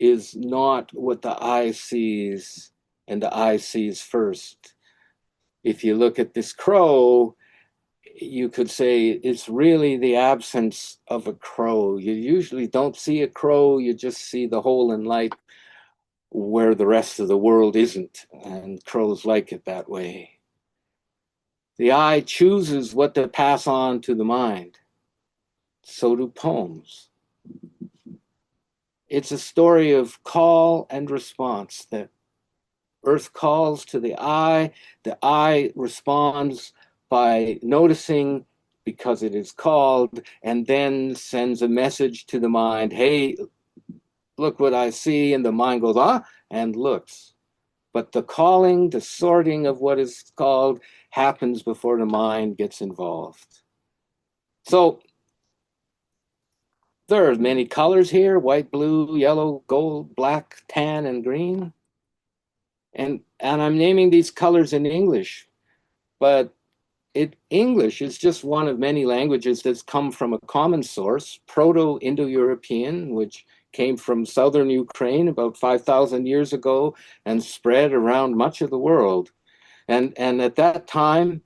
is not what the eye sees, and the eye sees first. If you look at this crow, you could say it's really the absence of a crow. You usually don't see a crow, you just see the hole in light where the rest of the world isn't, and crows like it that way. The eye chooses what to pass on to the mind. So do poems. It's a story of call and response. The earth calls to the eye responds by noticing because it is called, and then sends a message to the mind, hey, look what I see, and the mind goes, ah, and looks. But the calling, the sorting of what is called happens before the mind gets involved. So there are many colors here: white, blue, yellow, gold, black, tan, and green. And I'm naming these colors in English, but English is just one of many languages that's come from a common source, Proto-Indo-European, which came from southern Ukraine about 5,000 years ago and spread around much of the world. And at that time,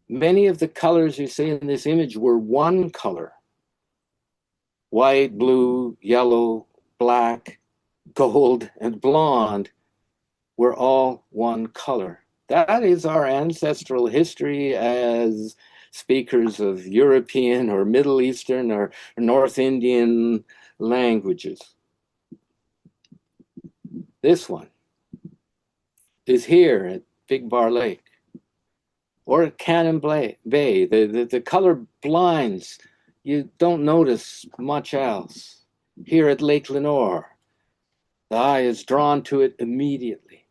many of the colors you see in this image were one color: white, blue, yellow, black, gold, and blonde were all one color. That is our ancestral history as speakers of European or Middle Eastern or North Indian languages. This one is here at Big Bar Lake or at Cannon Bay. The color blinds. You don't notice much else. Here at Lake Lenore, the eye is drawn to it immediately.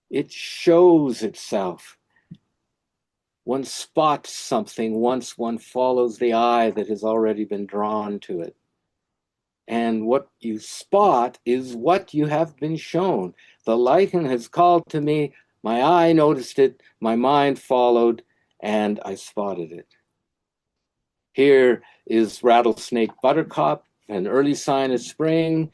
It shows itself. One spots something once one follows the eye that has already been drawn to it. And what you spot is what you have been shown. The lichen has called to me, my eye noticed it, my mind followed, and I spotted it. Here is rattlesnake buttercup, an early sign of spring.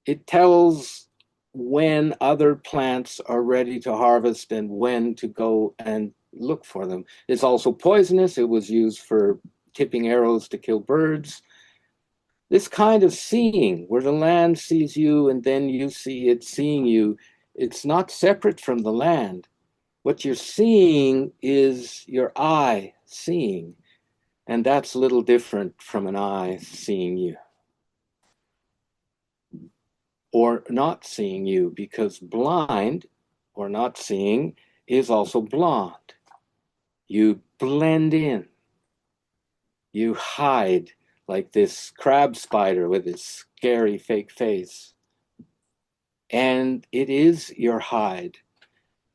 It tells when other plants are ready to harvest and when to go and look for them. It's also poisonous. It was used for tipping arrows to kill birds. This kind of seeing, where the land sees you and then you see it seeing you, it's not separate from the land. What you're seeing is your eye seeing, and that's a little different from an eye seeing you. Or not seeing you, because blind or not seeing is also blonde. You blend in. You hide like this crab spider with its scary fake face. And it is your hide.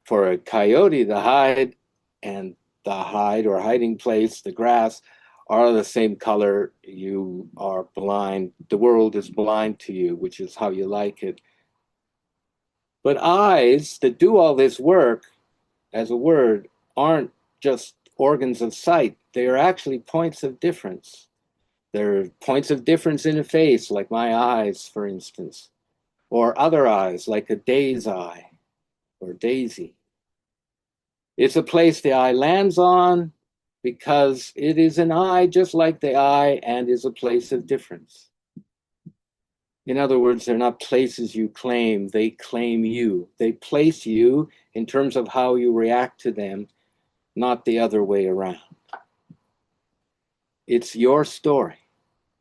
For a coyote, the hide and the hide or hiding place, the grass, are the same color. You are blind. The world is blind to you, which is how you like it. But eyes that do all this work as a word aren't just organs of sight. They are actually points of difference. There are points of difference in a face, like my eyes, for instance, or other eyes, like a day's eye or daisy. It's a place the eye lands on because it is an eye just like the eye and is a place of difference. In other words, they're not places you claim, they claim you. They place you in terms of how you react to them, not the other way around. It's your story,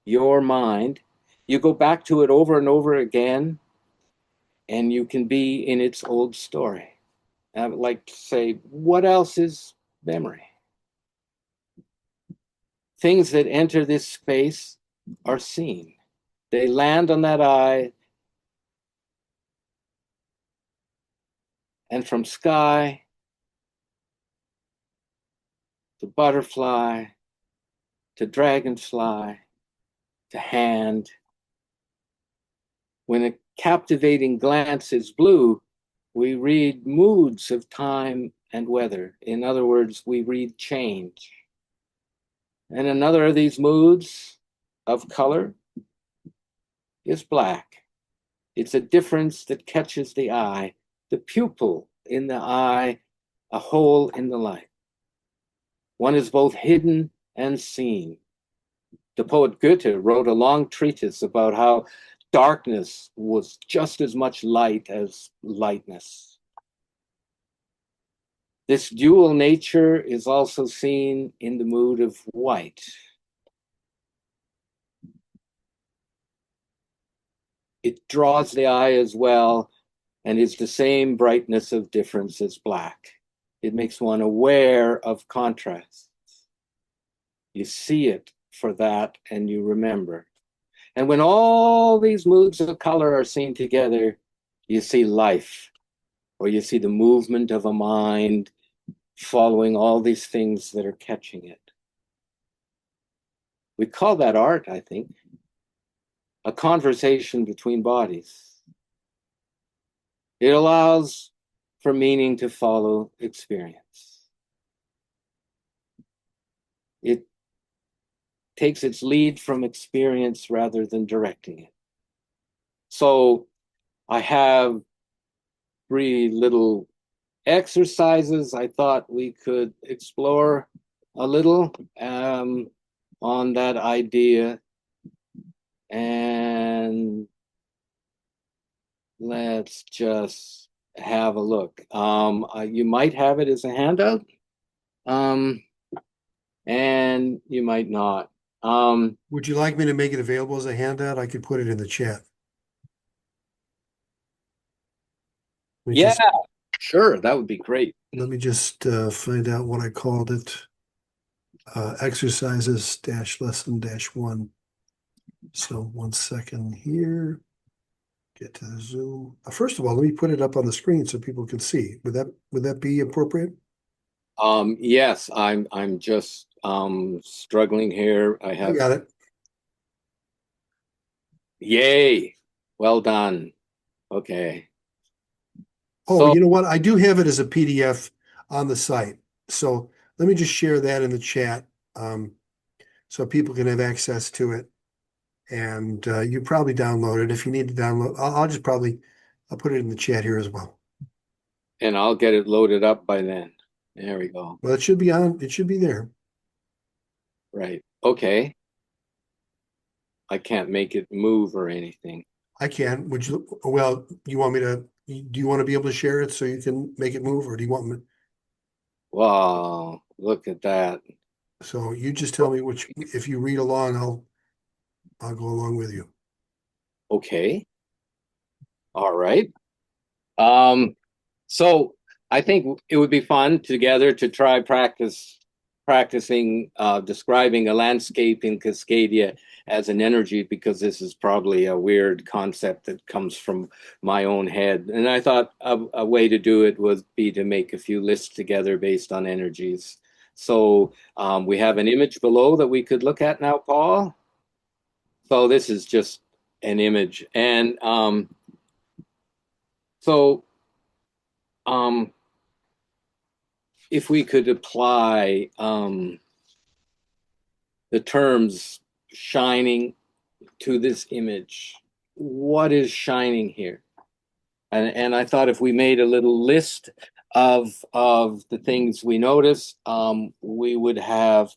your mind. You go back to it over and over again, and you can be in its old story. I would like to say, what else is memory? Things that enter this space are seen. They land on that eye, and from sky to butterfly to dragonfly to hand. When a captivating glance is blue, we read moods of time and weather. In other words, we read change. And another of these moods of color is black. It's a difference that catches the eye, the pupil in the eye, a hole in the light. One is both hidden and seen. The poet Goethe wrote a long treatise about how darkness was just as much light as lightness. This dual nature is also seen in the mood of white. It draws the eye as well and is the same brightness of difference as black. It makes one aware of contrasts. You see it for that and you remember. And when all these moods of color are seen together, you see life, or you see the movement of a mind following all these things that are catching it. We call that art, I think, a conversation between bodies. It allows for meaning to follow experience. It takes its lead from experience rather than directing it. So I have 3 little exercises I thought we could explore a little on that idea. And let's just have a look. You might have it as a handout, and you might not. Would you like me to make it available as a handout? I could put it in the chat. Yeah, sure, that would be great. Let me just find out what I called it. Exercises lesson -1. So 1 second here. Get to the Zoom. First of all, let me put it up on the screen so people can see. Would that be appropriate? Yes, I'm just struggling here. I got it. Yay. Well done. Okay. Oh, So, you know what? I do have it as a PDF on the site. So let me just share that in the chat so people can have access to it. And you probably download it. If you need to download, I'll put it in the chat here as well. And I'll get it loaded up by then. There we go. Well, it should be there. Right. Okay. I can't make it move or anything. I can. Well, do you want to be able to share it so you can make it move, or do you want me? Wow, look at that. So you just tell me if you read along, I'll go along with you. Okay. All right. So I think it would be fun together to try practicing describing a landscape in Cascadia as an energy, because this is probably a weird concept that comes from my own head. And I thought a way to do it would be to make a few lists together based on energies. So we have an image below that we could look at now, Paul. So this is just an image. And if we could apply the terms shining to this image, what is shining here? And I thought if we made a little list of the things we notice, we would have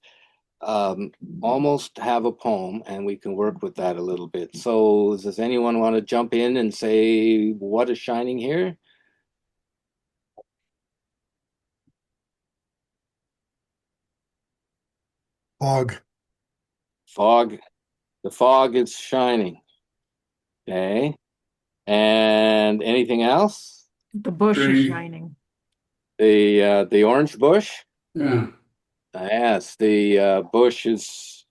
almost have a poem, and we can work with that a little bit. So does anyone want to jump in and say what is shining here? Fog. Fog. The fog is shining. Okay. And anything else? The bush is shining. The orange bush? Yeah. Yes, the bush is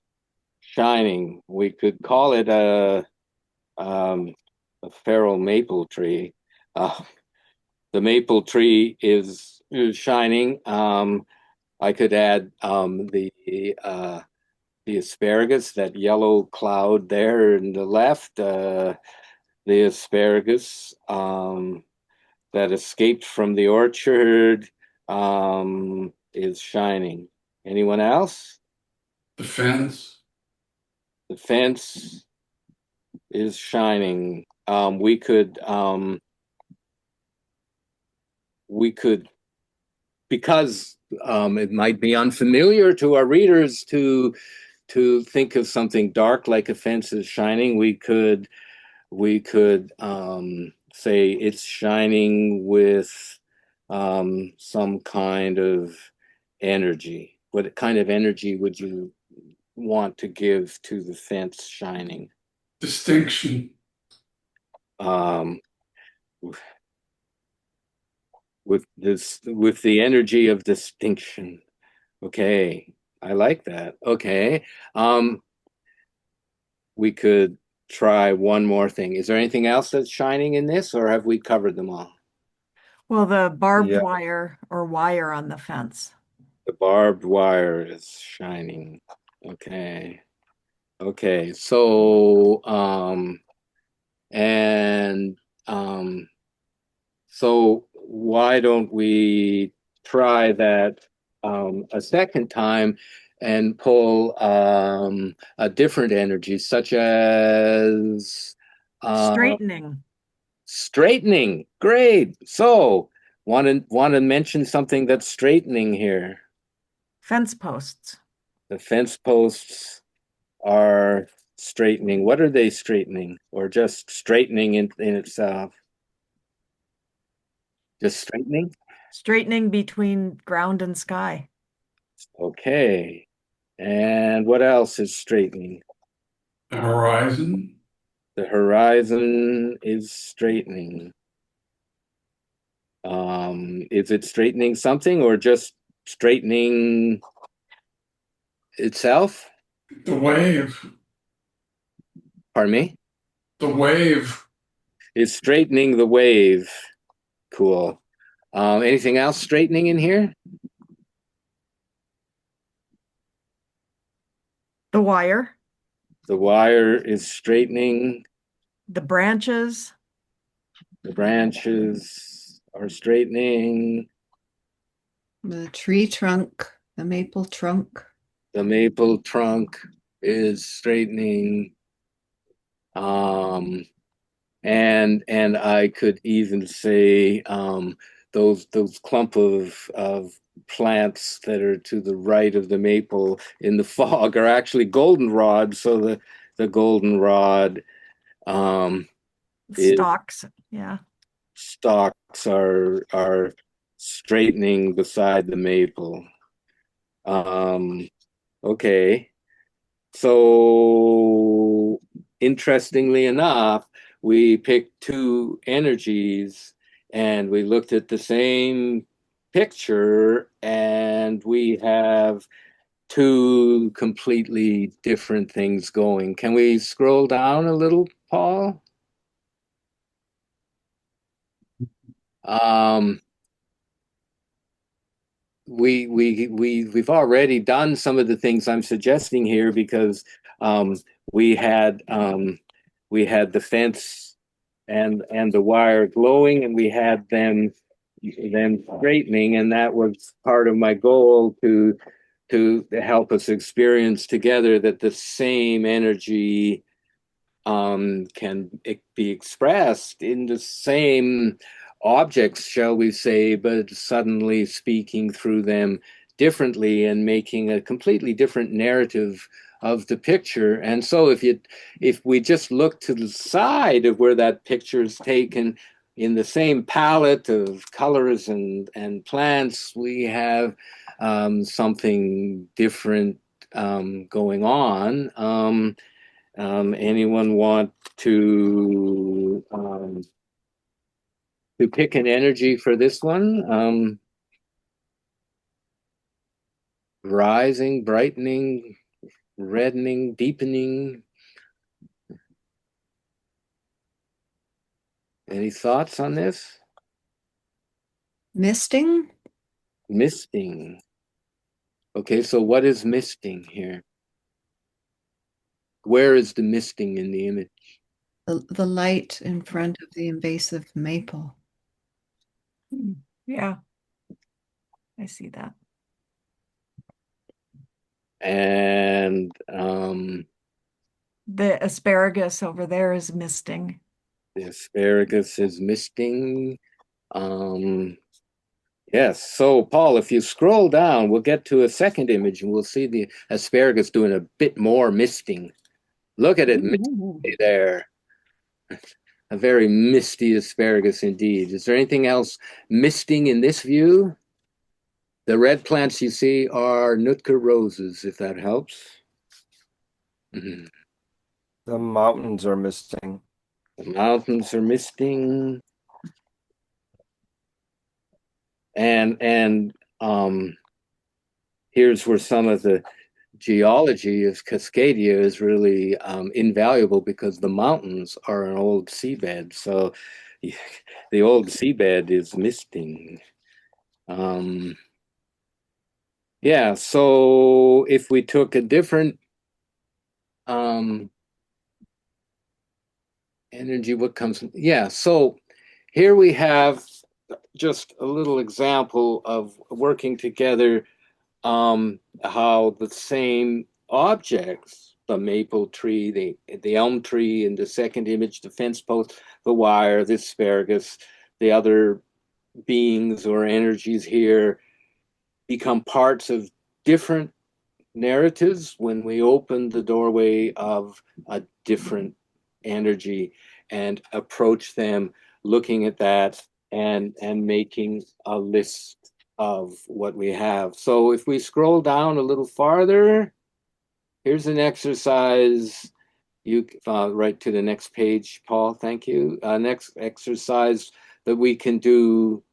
shining. We could call it a feral maple tree. The maple tree is shining. I could add the asparagus, that yellow cloud there in the left. The asparagus that escaped from the orchard is shining. Anyone else? The fence. The fence is shining. We could because it might be unfamiliar to our readers to think of something dark like a fence is shining. We could say it's shining with some kind of energy. What kind of energy would you want to give to the fence shining? Distinction. Um, with the energy of distinction. Okay, I like that. Okay. We could try one more thing. Is there anything else that's shining in this, or have we covered them all? Well, the barbed Yeah. wire or wire on the fence. The barbed wire is shining. Okay. Okay. So, and so why don't we try that a second time and pull a different energy, such as Straightening. straightening. Great. So, want to mention something that's straightening here? Fence posts. The fence posts are straightening. What are they straightening, or just straightening in itself? Just straightening? Straightening between ground and sky. Okay. And what else is straightening? The horizon. The horizon is straightening. Is it straightening something or just straightening itself? The wave. Pardon me? The wave. It's straightening the wave. Cool. Anything else straightening in here? The wire. The wire is straightening. The branches. The branches are straightening. The tree trunk, the maple trunk. The maple trunk is straightening. And I could even say those clump of plants that are to the right of the maple in the fog are actually goldenrod. So the goldenrod Stalks. Yeah. stalks are straightening beside the maple. Okay. So interestingly enough, we picked two energies and we looked at the same picture and we have two completely different things going. Can we scroll down a little, Paul? Um, we've already done some of the things I'm suggesting here because um, we had the fence and the wire glowing, and we had them straightening, and that was part of my goal to help us experience together that the same energy can be expressed in the same objects, shall we say, but suddenly speaking through them differently and making a completely different narrative of the picture. And so if we just look to the side of where that picture is taken in the same palette of colors and plants, we have something different going on. Anyone want to pick an energy for this one? Rising, brightening, reddening, deepening. Any thoughts on this? Misting? Misting. Okay, so what is misting here? Where is the misting in the image? The light in front of the invasive maple. Yeah. I see that. And The asparagus over there is misting. The asparagus is misting. Yes. So, Paul, if you scroll down, we'll get to a second image and we'll see the asparagus doing a bit more misting. Look at it misty there. A very misty asparagus indeed. Is there anything else misting in this view? The red plants you see are Nootka roses, if that helps. Mhm. The mountains are misting. The mountains are misting. And here's where some of the geology of Cascadia is really invaluable because the mountains are an old seabed. So the old seabed is misting. Yeah, so if we took a different energy, what comes? Yeah, so here we have just a little example of working together, how the same objects, the maple tree, the elm tree in the second image, the fence post, the wire, the asparagus, the other beings or energies here become parts of different narratives when we open the doorway of a different energy and approach them looking at that and making a list of what we have. So if we scroll down a little farther, here's an exercise. You right to the next page, Paul. Thank you. Next exercise that we can do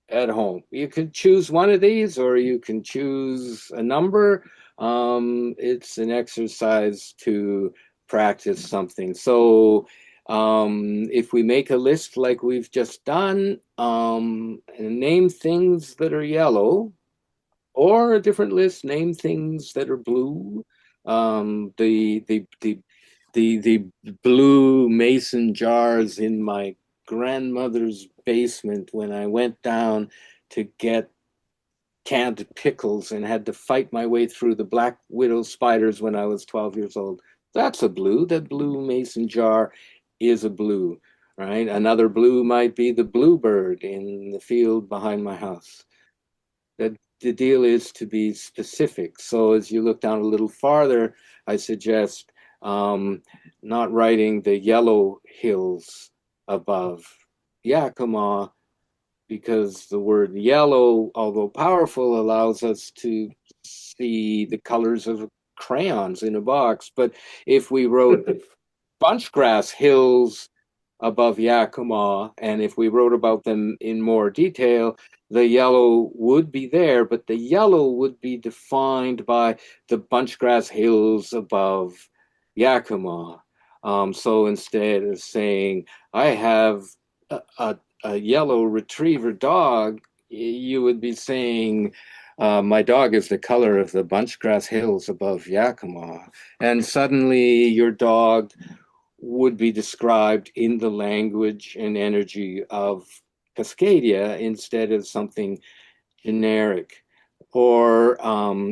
at home. You can choose one of these or you can choose a number. It's an exercise to practice something. So if we make a list like we've just done, and name things that are yellow, or a different list, name things that are blue. The blue mason jars in my grandmother's basement when I went down to get canned pickles and had to fight my way through the black widow spiders when I was 12 years old. That's a blue. That blue mason jar is a blue, right? Another blue might be the bluebird in the field behind my house. That the deal is to be specific. So as you look down a little farther, I suggest not writing the yellow hills above Yakima, because the word yellow, although powerful, allows us to see the colors of crayons in a box. But if we wrote bunchgrass hills above Yakima, and if we wrote about them in more detail, the yellow would be there, but the yellow would be defined by the bunchgrass hills above Yakima. So instead of saying, I have a yellow retriever dog, you would be saying, my dog is the color of the bunchgrass hills above Yakima. And suddenly your dog would be described in the language and energy of Cascadia instead of something generic. Or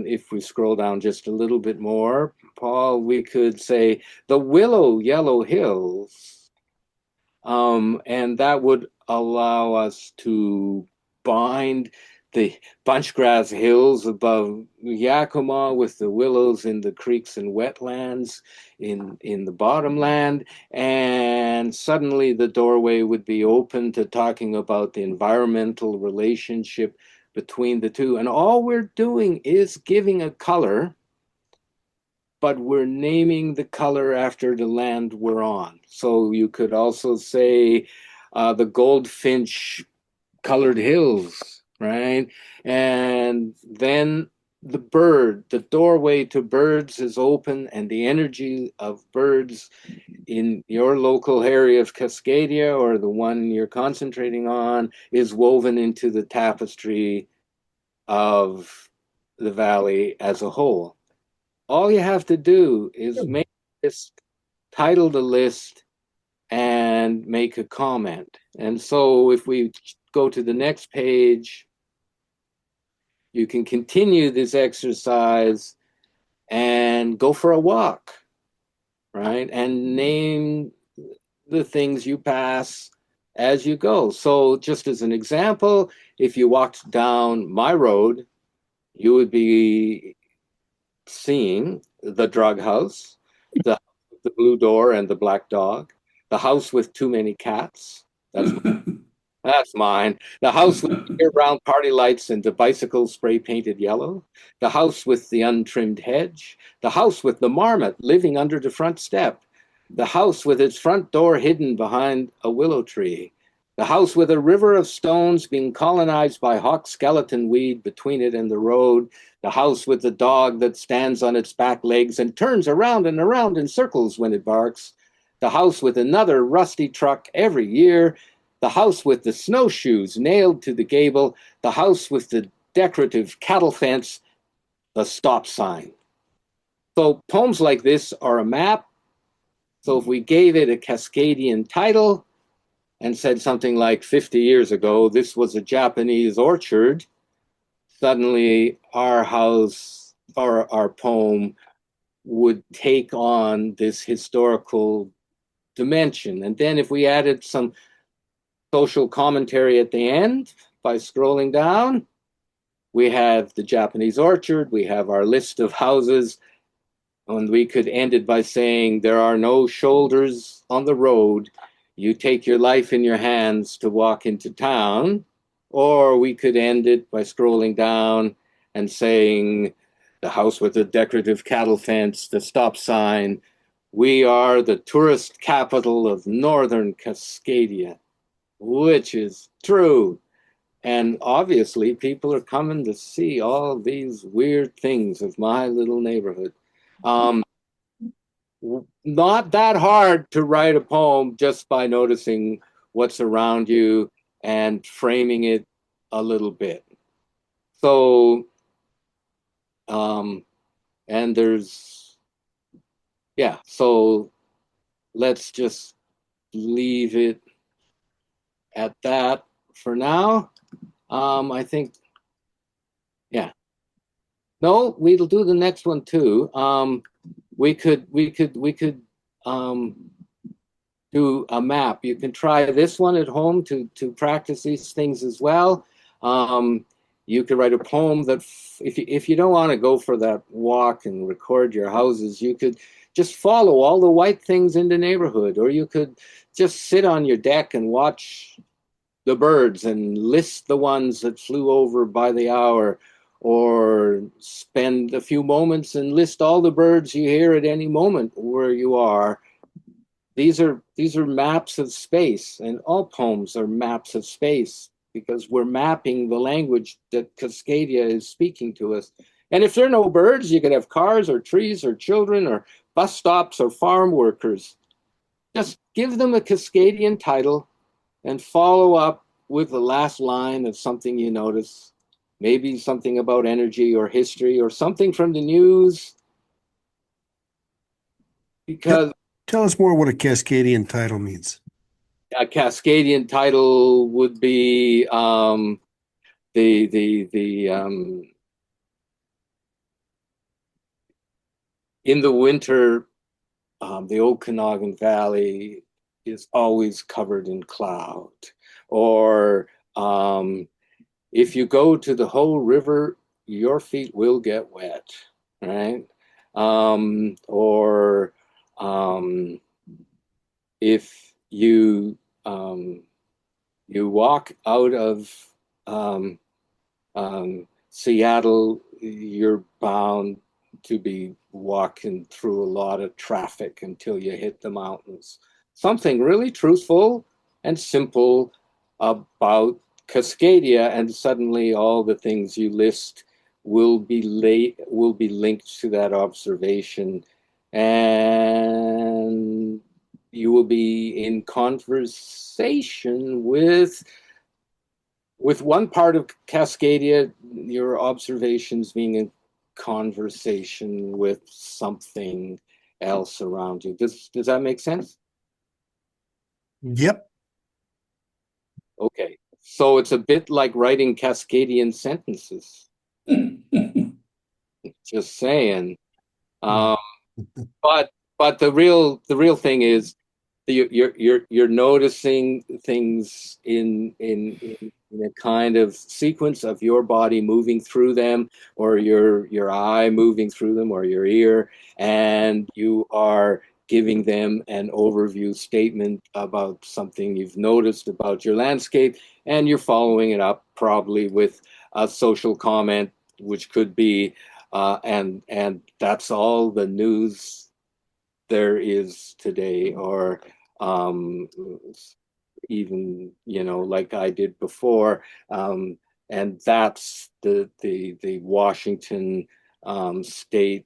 if we scroll down just a little bit more, Paul, we could say the willow yellow hills. And that would allow us to bind the bunchgrass hills above Yakima with the willows in the creeks and wetlands in the bottomland. And suddenly the doorway would be open to talking about the environmental relationship between the two. And all we're doing is giving a color, but we're naming the color after the land we're on. So you could also say the goldfinch colored hills, right? And then the doorway to birds is open, and the energy of birds in your local area of Cascadia or the one you're concentrating on is woven into the tapestry of the valley as a whole. All you have to do is make this, title the list, and make a comment. And so if we go to the next page, you can continue this exercise and go for a walk. right? And name the things you pass as you go. So just as an example, if you walked down my road, you would be seeing the drug house, the blue door and the black dog, the house with too many cats. That's mine. The house with year-round party lights and the bicycles spray painted yellow. The house with the untrimmed hedge. The house with the marmot living under the front step. The house with its front door hidden behind a willow tree. The house with a river of stones being colonized by hawk skeleton weed between it and the road. The house with the dog that stands on its back legs and turns around and around in circles when it barks. The house with another rusty truck every year. The house with the snowshoes nailed to the gable. The house with the decorative cattle fence. The stop sign. So poems like this are a map. So if we gave it a Cascadian title and said something like 50 years ago, this was a Japanese orchard, suddenly our house or our poem would take on this historical dimension. And then if we added some social commentary at the end by scrolling down, we have the Japanese orchard, we have our list of houses, and we could end it by saying there are no shoulders on the road. You take your life in your hands to walk into town. Or we could end it by scrolling down and saying the house with the decorative cattle fence, the stop sign. We are the tourist capital of northern Cascadia, which is true. And obviously, people are coming to see all these weird things of my little neighborhood. Not that hard to write a poem just by noticing what's around you and framing it a little bit. So, and there's, yeah, so let's just leave it at that for now. I think, yeah. No, we'll do the next one too. We could do a map. You can try this one at home to practice these things as well. You could write a poem that, if you don't want to go for that walk and record your houses, you could just follow all the white things in the neighborhood, or you could just sit on your deck and watch the birds and list the ones that flew over by the hour, or spend a few moments and list all the birds you hear at any moment where you are. These are maps of space, and all poems are maps of space because we're mapping the language that Cascadia is speaking to us. And if there are no birds, you could have cars or trees or children or bus stops or farm workers. Just give them a Cascadian title and follow up with the last line of something you notice, maybe something about energy or history or something from the news. Because tell us more what a Cascadian title means. A Cascadian title would be in the winter, the Okanagan Valley is always covered in cloud. Or if you go to the whole river, your feet will get wet, right? Or if you you walk out of Seattle, you're bound to be walking through a lot of traffic until you hit the mountains. Something really truthful and simple about Cascadia, and suddenly all the things you list will be linked to that observation, and you will be in conversation with one part of Cascadia, your observations being in conversation with something else around you. Does that make sense? Yep. Okay. So it's a bit like writing Cascadian sentences. Just saying. But but the real thing is you're noticing things in a kind of sequence of your body moving through them, or your eye moving through them, or your ear, and you are giving them an overview statement about something you've noticed about your landscape, and you're following it up probably with a social comment, which could be and that's all the news there is today, or um, even, you know, like I did before, and that's the Washington state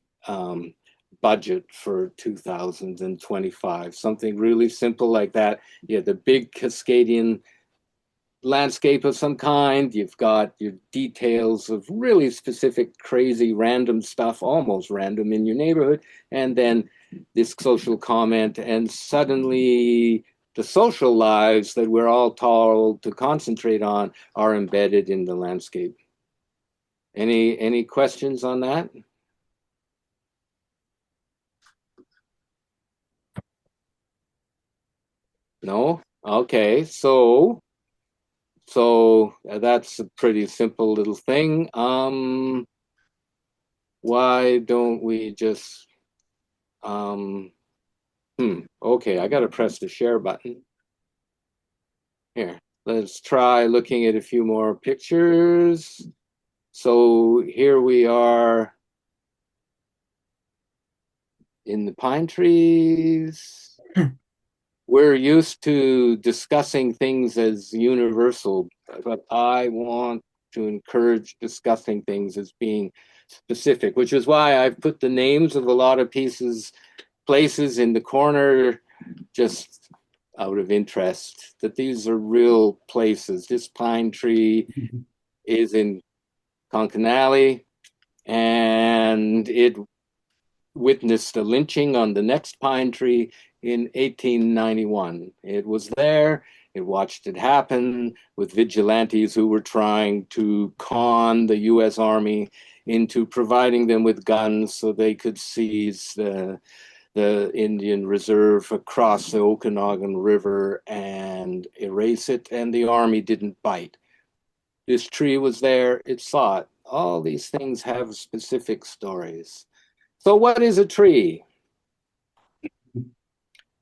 budget for 2025. Something really simple like that. You have the big Cascadian landscape of some kind. You've got your details of really specific, crazy, random stuff, almost random in your neighborhood, and then this social comment, and suddenly the social lives that we're all told to concentrate on are embedded in the landscape. Any questions on that? No? Okay, so that's a pretty simple little thing. Why don't we just okay, I gotta press the share button. Here, let's try looking at a few more pictures. So here we are in the pine trees. We're used to discussing things as universal, but I want to encourage discussing things as being specific, which is why I've put the names of a lot of places in the corner, just out of interest, that these are real places. This pine tree is in Concanally, and it witnessed a lynching on the next pine tree in 1891. It was there. It watched it happen with vigilantes who were trying to con the U.S. Army into providing them with guns so they could seize the Indian Reserve across the Okanagan River and erase it, and the Army didn't bite. This tree was there, it saw it. All these things have specific stories. So what is a tree?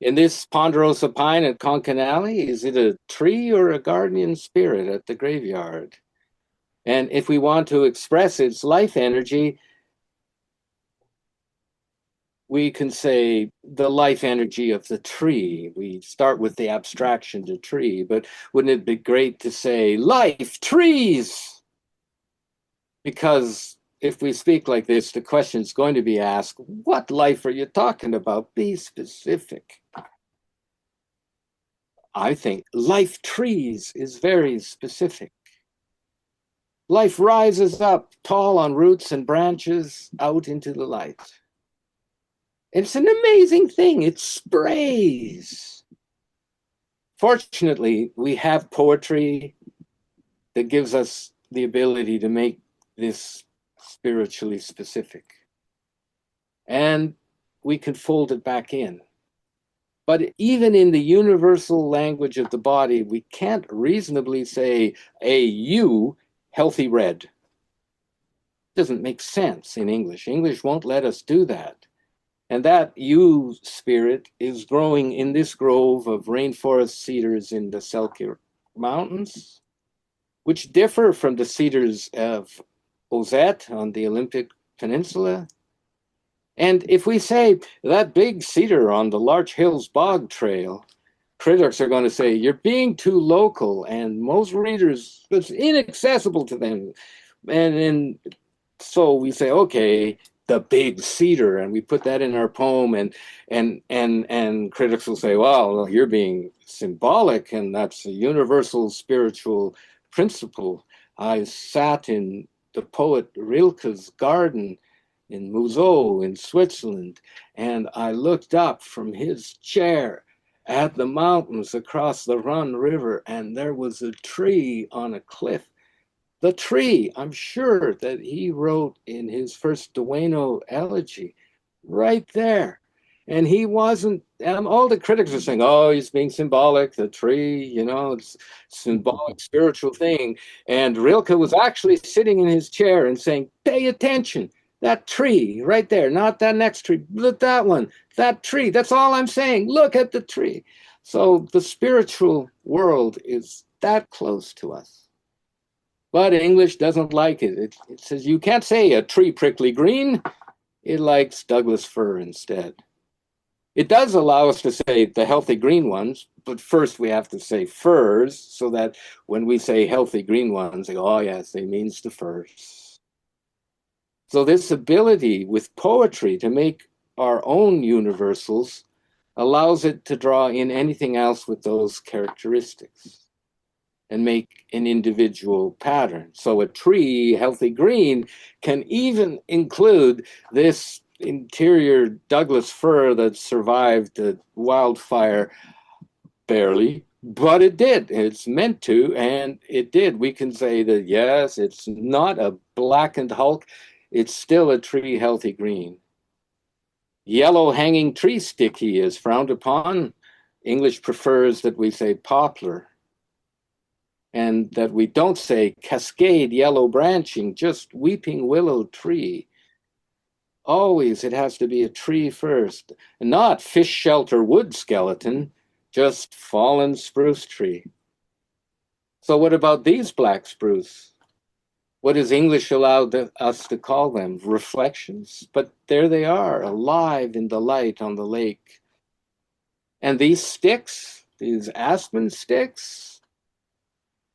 In this ponderosa pine at Concanally, is it a tree or a guardian spirit at the graveyard? And if we want to express its life energy, we can say the life energy of the tree. We start with the abstraction to tree, but wouldn't it be great to say life trees? Because if we speak like this, the question is going to be asked, what life are you talking about? Be specific. I think life trees is very specific. Life rises up tall on roots and branches out into the light. It's an amazing thing. It sprays. Fortunately, we have poetry that gives us the ability to make this spiritually specific. And we can fold it back in. But even in the universal language of the body, we can't reasonably say a you, healthy red. Doesn't make sense in English. English won't let us do that. And that you spirit is growing in this grove of rainforest cedars in the Selkirk Mountains, which differ from the cedars of Ozette on the Olympic Peninsula. And if we say that big cedar on the Larch Hills Bog Trail, critics are going to say, you're being too local, and most readers, it's inaccessible to them. And so we say, okay, the big cedar, and we put that in our poem, and critics will say, well, you're being symbolic, and that's a universal spiritual principle. I sat in the poet Rilke's garden in Museau in Switzerland, and I looked up from his chair at the mountains across the Rhun River, and there was a tree on a cliff. The tree, I'm sure that he wrote in his first Dueno elegy, right there. And he wasn't, and all the critics are saying, oh, he's being symbolic, the tree, you know, it's symbolic, spiritual thing. And Rilke was actually sitting in his chair and saying, pay attention, that tree right there, not that next tree, look that one, that tree, that's all I'm saying, look at the tree. So the spiritual world is that close to us. But English doesn't like it. It says you can't say a tree prickly green. It likes Douglas fir instead. It does allow us to say the healthy green ones, but first we have to say firs so that when we say healthy green ones, they go, oh yes, they means the firs. So this ability with poetry to make our own universals allows it to draw in anything else with those characteristics and make an individual pattern. So a tree, healthy green, can even include this interior Douglas fir that survived the wildfire barely, but it did. It's meant to, and it did. We can say that, yes, it's not a blackened hulk. It's still a tree healthy green. Yellow hanging tree sticky is frowned upon. English prefers that we say poplar, and that we don't say cascade yellow branching, just weeping willow tree. Always it has to be a tree first, and not fish shelter wood skeleton, just fallen spruce tree. So what about these black spruce? What is English allowed us to call them? Reflections. But there they are, alive in the light on the lake. And these sticks, these aspen sticks,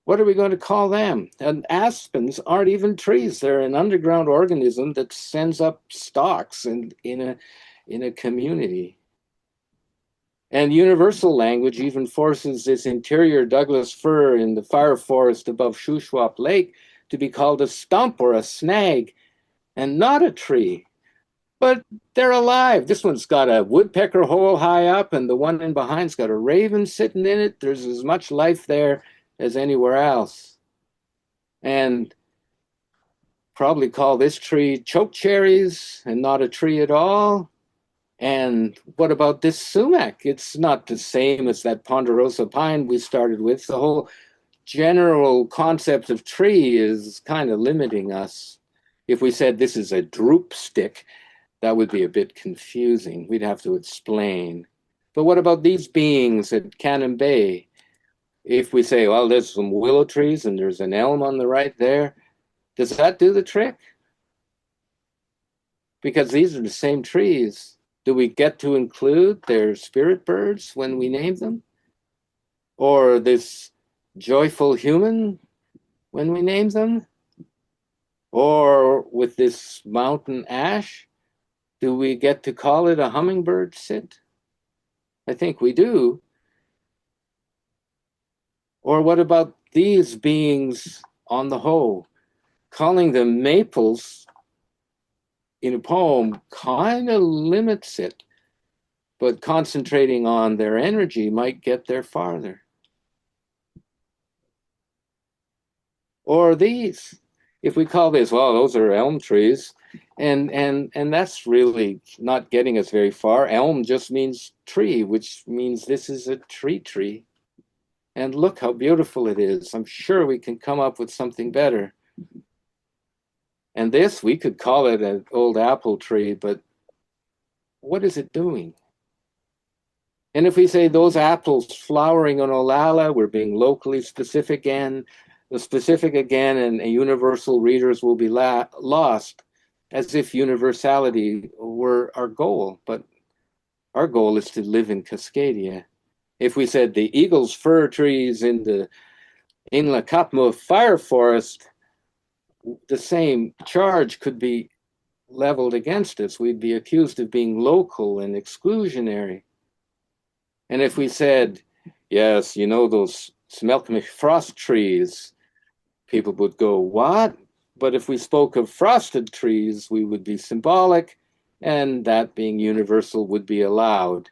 what are we going to call them? And aspens aren't even trees. They're an underground organism that sends up stalks in a community. And universal language even forces this interior Douglas fir in the fire forest above Shuswap Lake to be called a stump or a snag and not a tree. But they're alive. This one's got a woodpecker hole high up, and the one in behind's got a raven sitting in it. There's as much life there as anywhere else. And probably call this tree chokecherries and not a tree at all. And what about this sumac? It's not the same as that ponderosa pine we started with. The whole general concept of tree is kind of limiting us. If we said this is a droop stick, that would be a bit confusing. We'd have to explain. But what about these beings at Cannon Bay? If we say, well, there's some willow trees and there's an elm on the right there, does that do the trick? Because these are the same trees. Do we get to include their spirit birds when we name them? Or this joyful human when we name them? Or with this mountain ash, do we get to call it a hummingbird sit? I think we do. Or what about these beings on the hoe? Calling them maples in a poem kind of limits it, but concentrating on their energy might get there farther. Or these, if we call this, well, those are elm trees, and that's really not getting us very far. Elm just means tree, which means this is a tree. And look how beautiful it is. I'm sure we can come up with something better. And this, we could call it an old apple tree, but what is it doing? And if we say those apples flowering on Olalla, we're being locally specific again, and universal readers will be lost, as if universality were our goal. But our goal is to live in Cascadia. If we said the Eagle's fir trees in the Inla fire forest, the same charge could be leveled against us. We'd be accused of being local and exclusionary. And if we said, yes, you know, those Smelkmich frost trees, people would go, what? But if we spoke of frosted trees, we would be symbolic, and that being universal would be allowed.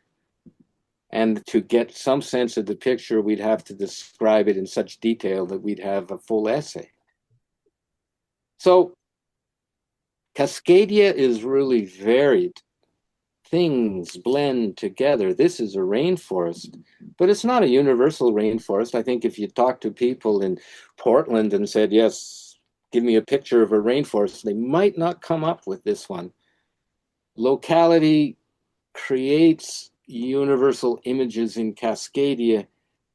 And to get some sense of the picture, we'd have to describe it in such detail that we'd have a full essay. So Cascadia is really varied. things blend together. This is a rainforest, but it's not a universal rainforest. I think if you talk to people in Portland and said, yes, give me a picture of a rainforest, they might not come up with this one. Locality creates universal images in Cascadia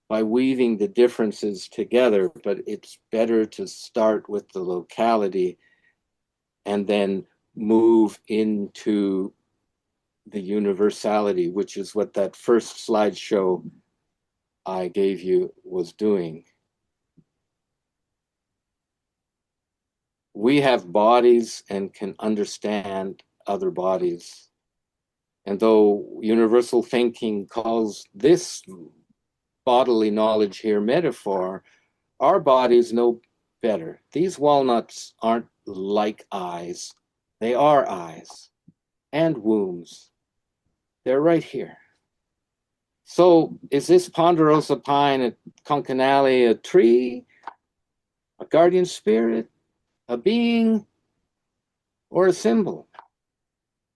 by weaving the differences together, but it's better to start with the locality and then move into the universality, which is what that first slideshow I gave you was doing. We have bodies and can understand other bodies. And though universal thinking calls this bodily knowledge here metaphor, our bodies know better. These walnuts aren't like eyes. They are eyes and wombs. They're right here. So is this ponderosa pine at Concanale a tree, a guardian spirit, a being, or a symbol?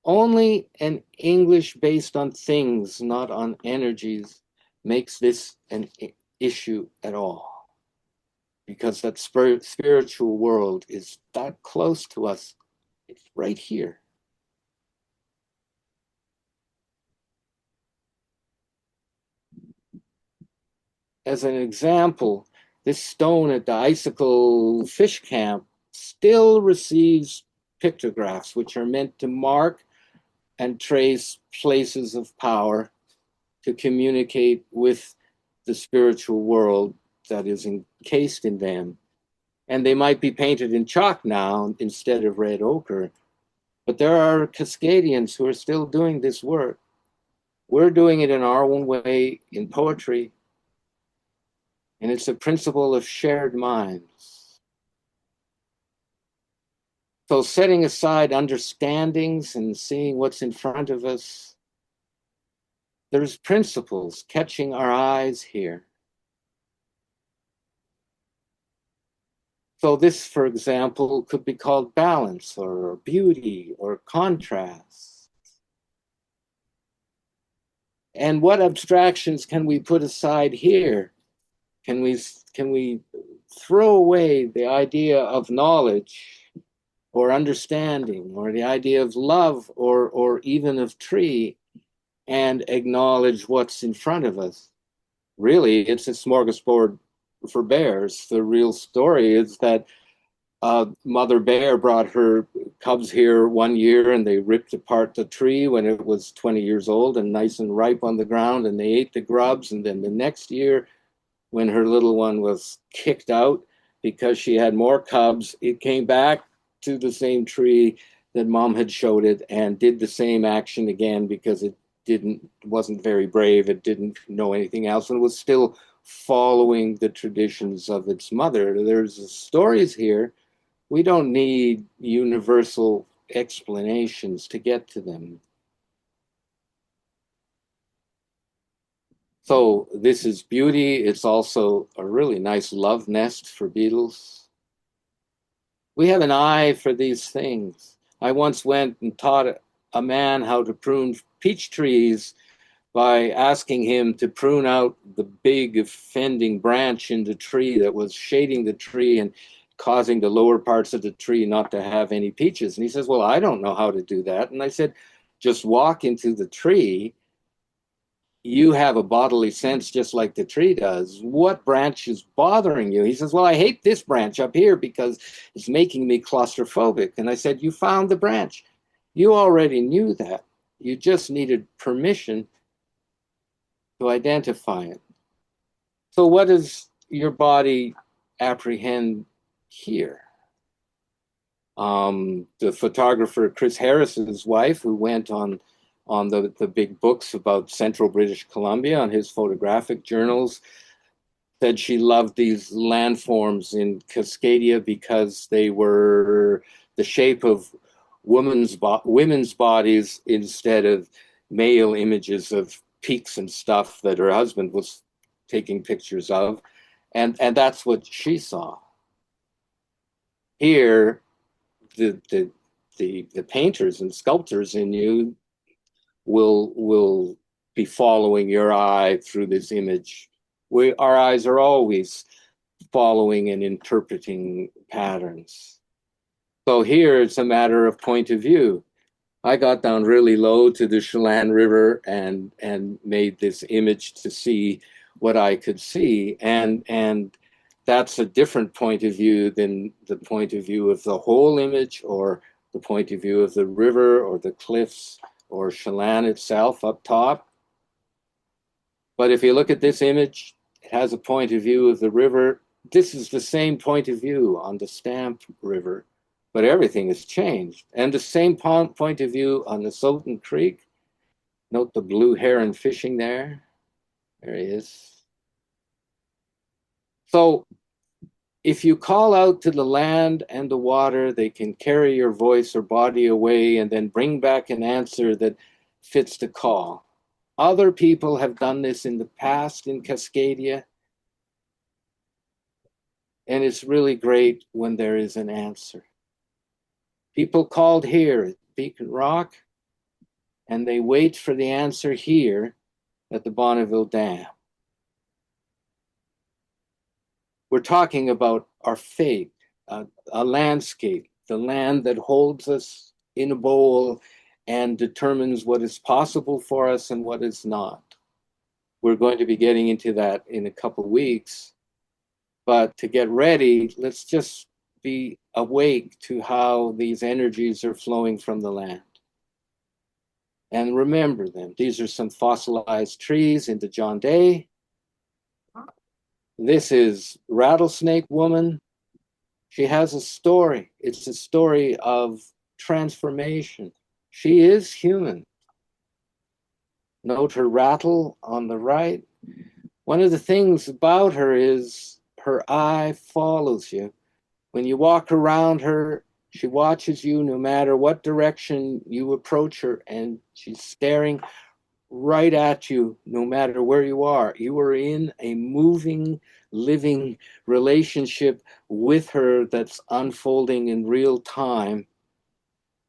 Only an English based on things, not on energies, makes this an issue at all. Because that spiritual world is that close to us. It's right here. As an example, this stone at the Icicle Fish Camp still receives pictographs, which are meant to mark and trace places of power to communicate with the spiritual world that is encased in them. And they might be painted in chalk now instead of red ochre, but there are Cascadians who are still doing this work. We're doing it in our own way in poetry, and it's a principle of shared minds. So setting aside understandings and seeing what's in front of us, there's principles catching our eyes here. So this, for example, could be called balance or beauty or contrast. And what abstractions can we put aside here? Can we throw away the idea of knowledge or understanding or the idea of love or even of tree and acknowledge what's in front of us? Really, it's a smorgasbord for bears. The real story is that Mother Bear brought her cubs here one year and they ripped apart the tree when it was 20 years old and nice and ripe on the ground, and they ate the grubs. And then the next year, when her little one was kicked out because she had more cubs, it came back to the same tree that mom had showed it and did the same action again because it wasn't very brave. It didn't know anything else and was still following the traditions of its mother. There's stories here. We don't need universal explanations to get to them. So this is beauty. It's also a really nice love nest for beetles. We have an eye for these things. I once went and taught a man how to prune peach trees by asking him to prune out the big offending branch in the tree that was shading the tree and causing the lower parts of the tree not to have any peaches. And he says, well, I don't know how to do that. And I said, just walk into the tree. You have a bodily sense just like the tree does. What branch is bothering you? He says, well, I hate this branch up here because it's making me claustrophobic. And I said, you found the branch. You already knew that. You just needed permission to identify it. So what does your body apprehend here? The photographer Chris Harris's wife, who went on the big books about central British Columbia on his photographic journals, said she loved these landforms in Cascadia because they were the shape of women's bodies instead of male images of peaks and stuff that her husband was taking pictures of. And that's what she saw. Here, the painters and sculptors in you will be following your eye through this image. Our eyes are always following and interpreting patterns. So here it's a matter of point of view. I got down really low to the Chelan River and made this image to see what I could see. And that's a different point of view than the point of view of the whole image, or the point of view of the river or the cliffs or Chelan itself up top. But if you look at this image, it has a point of view of the river. This is the same point of view on the Stamp River, but everything has changed. And the same point of view on the Sultan Creek. Note the blue heron fishing there. There he is. So if you call out to the land and the water, they can carry your voice or body away and then bring back an answer that fits the call. Other people have done this in the past in Cascadia. And it's really great when there is an answer. People called here at Beacon Rock, and they wait for the answer here at the Bonneville Dam. We're talking about our fate, a landscape, the land that holds us in a bowl and determines what is possible for us and what is not. We're going to be getting into that in a couple of weeks. But to get ready, let's just be awake to how these energies are flowing from the land. And remember them. These are some fossilized trees in the John Day. This is Rattlesnake Woman. She has a story. It's a story of transformation. She is human. Note her rattle on the right. One of the things about her is her eye follows you. When you walk around her, she watches you no matter what direction you approach her, and she's staring right at you no matter where you are. You are in a moving, living relationship with her that's unfolding in real time.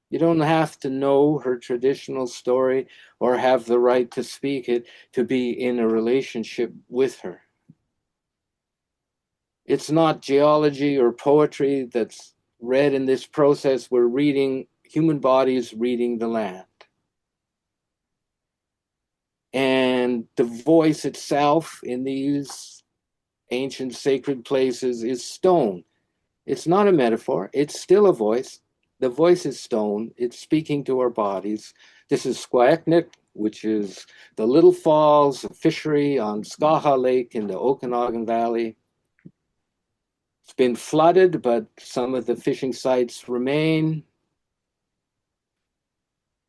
You don't have to know her traditional story or have the right to speak it to be in a relationship with her. It's not geology or poetry that's read in this process. We're reading human bodies reading the land. And the voice itself in these ancient sacred places is stone. It's not a metaphor. It's still a voice. The voice is stone. It's speaking to our bodies. This is Squaxin, which is the Little Falls, a fishery on Skaha Lake in the Okanagan Valley. It's been flooded, but some of the fishing sites remain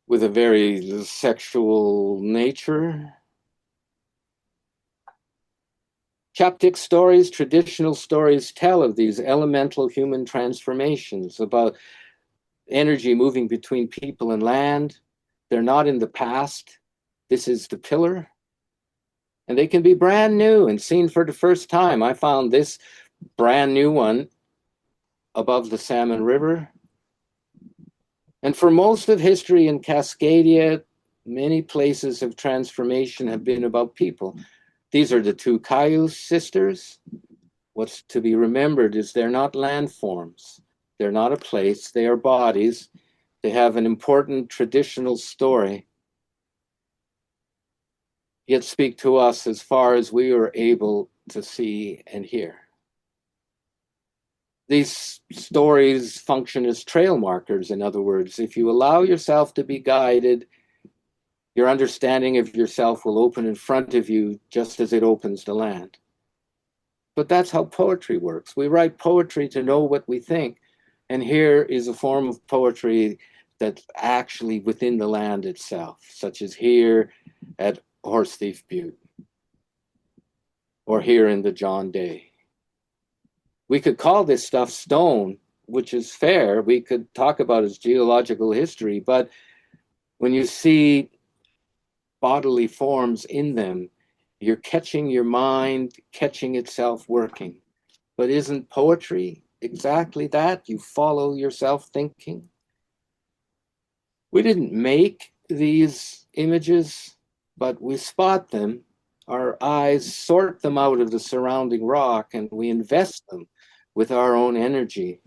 with a very sexual nature. Chaptic stories, traditional stories tell of these elemental human transformations, about energy moving between people and land. They're not in the past. This is the pillar. And they can be brand new and seen for the first time. I found this brand new one above the Salmon River. And for most of history in Cascadia, many places of transformation have been about people. These are the two Cayuse sisters. What's to be remembered is they're not landforms. They're not a place. They are bodies. They have an important traditional story, yet speak to us as far as we are able to see and hear. These stories function as trail markers. In other words, if you allow yourself to be guided, your understanding of yourself will open in front of you just as it opens the land. But that's how poetry works. We write poetry to know what we think. And here is a form of poetry that's actually within the land itself, such as here at Horse Thief Butte, or here in the John Day. We could call this stuff stone, which is fair. We could talk about its geological history, but when you see bodily forms in them, you're catching your mind, catching itself working. But isn't poetry exactly that? You follow yourself thinking. We didn't make these images, but we spot them. Our eyes sort them out of the surrounding rock, and we invest them with our own energy.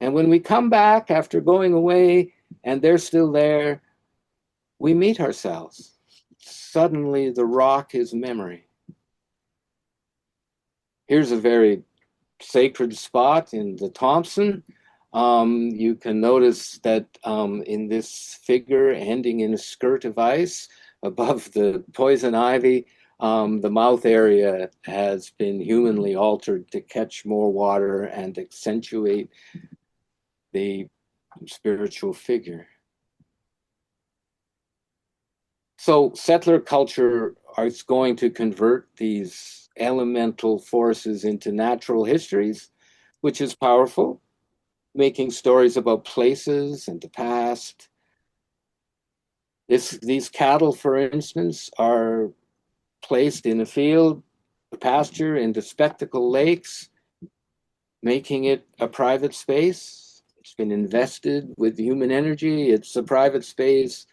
And when we come back after going away and they're still there, we meet ourselves. Suddenly the rock is memory. Here's a very sacred spot in the Thompson. You can notice that in this figure ending in a skirt of ice above the poison ivy, the mouth area has been humanly altered to catch more water and accentuate the spiritual figure. So settler culture is going to convert these elemental forces into natural histories, which is powerful, making stories about places and the past. These cattle, for instance, are placed in a field, a pasture, into spectacle lakes, making it a private space. It's been invested with human energy. It's a private space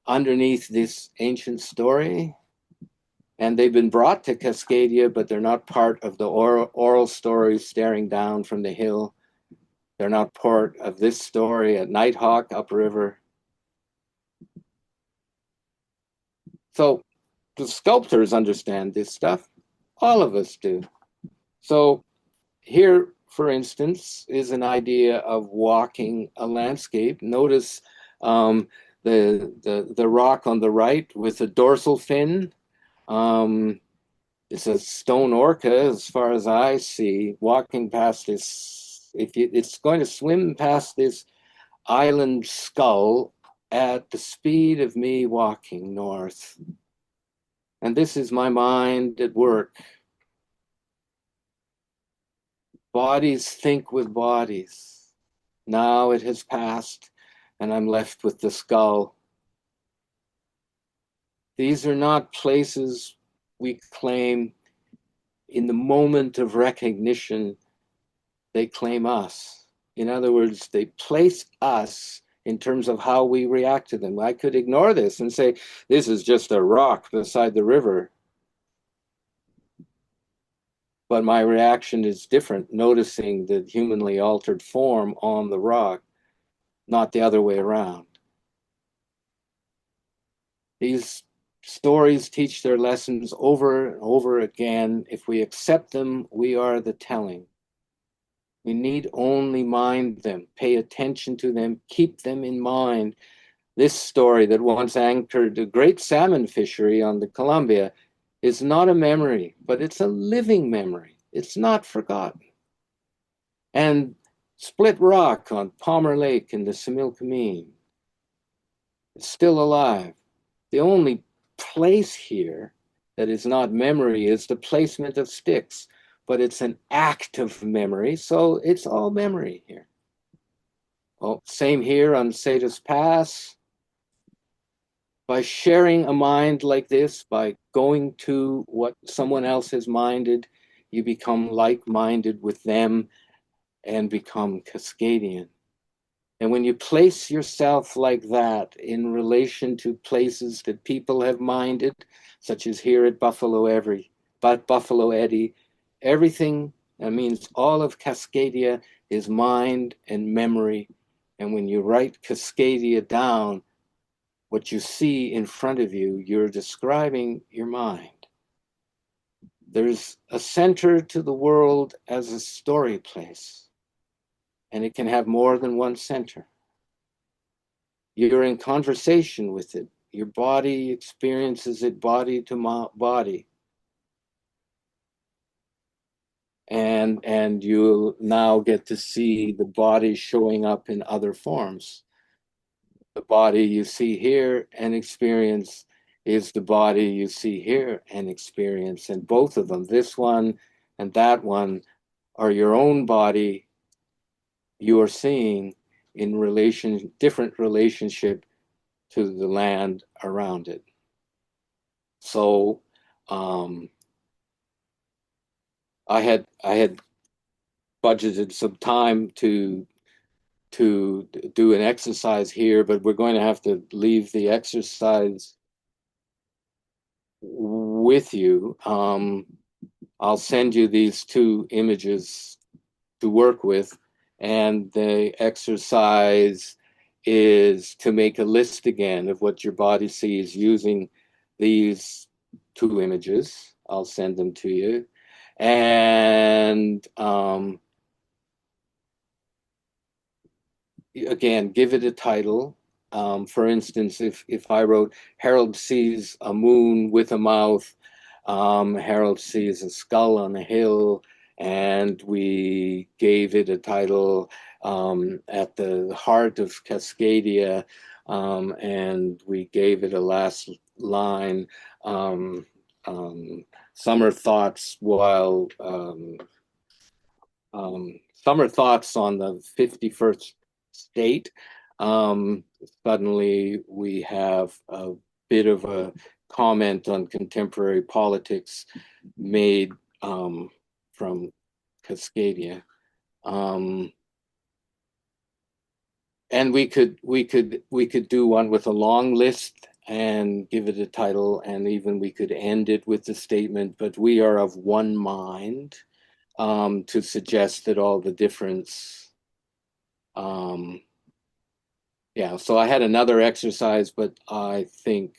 underneath this ancient story. And they've been brought to Cascadia, but they're not part of the oral story staring down from the hill. They're not part of this story at Nighthawk upriver. So the sculptors understand this stuff. All of us do. So here, for instance, is an idea of walking a landscape. Notice the rock on the right with the dorsal fin. It's a stone orca, as far as I see, walking past this. It's going to swim past this island skull at the speed of me walking north. And this is my mind at work. Bodies think with bodies. Now it has passed, and I'm left with the skull. These are not places we claim. In the moment of recognition, they claim us. In other words, they place us in terms of how we react to them. I could ignore this and say, this is just a rock beside the river. But my reaction is different, noticing the humanly altered form on the rock, not the other way around. These stories teach their lessons over and over again. If we accept them, we are the telling. We need only mind them, pay attention to them, keep them in mind. This story that once anchored a great salmon fishery on the Columbia is not a memory, but it's a living memory. It's not forgotten. And Split Rock on Palmer Lake in the Similkameen is still alive. The only place here that is not memory is the placement of sticks, but it's an act of memory, so it's all memory here. Oh, same here on Satis Pass. By sharing a mind like this, by going to what someone else has minded, you become like-minded with them and become Cascadian. And when you place yourself like that in relation to places that people have minded, such as here at Buffalo Eddy, everything, that means all of Cascadia is mind and memory. And when you write Cascadia down, what you see in front of you, you're describing your mind. There's a center to the world as a story place, and it can have more than one center. You're in conversation with it. Your body experiences it body to body. And you'll now get to see the body showing up in other forms. The body you see here and experience is the body you see here and experience. And both of them, this one and that one, are your own body you are seeing in different relationship to the land around it. So I had budgeted some time to do an exercise here, but we're going to have to leave the exercise with you. I'll send you these two images to work with, and the exercise is to make a list again of what your body sees using these two images. I'll send them to you. And again, give it a title. For instance, if I wrote Harold sees a moon with a mouth, Harold sees a skull on a hill, and we gave it a title, At the Heart of Cascadia, and we gave it a last line, Summer Thoughts while Summer Thoughts on the 51st State. Suddenly we have a bit of a comment on contemporary politics made from Cascadia. And we could do one with a long list and give it a title, and even we could end it with the statement, but we are of one mind, to suggest that all the difference. Yeah, so I had another exercise, but I think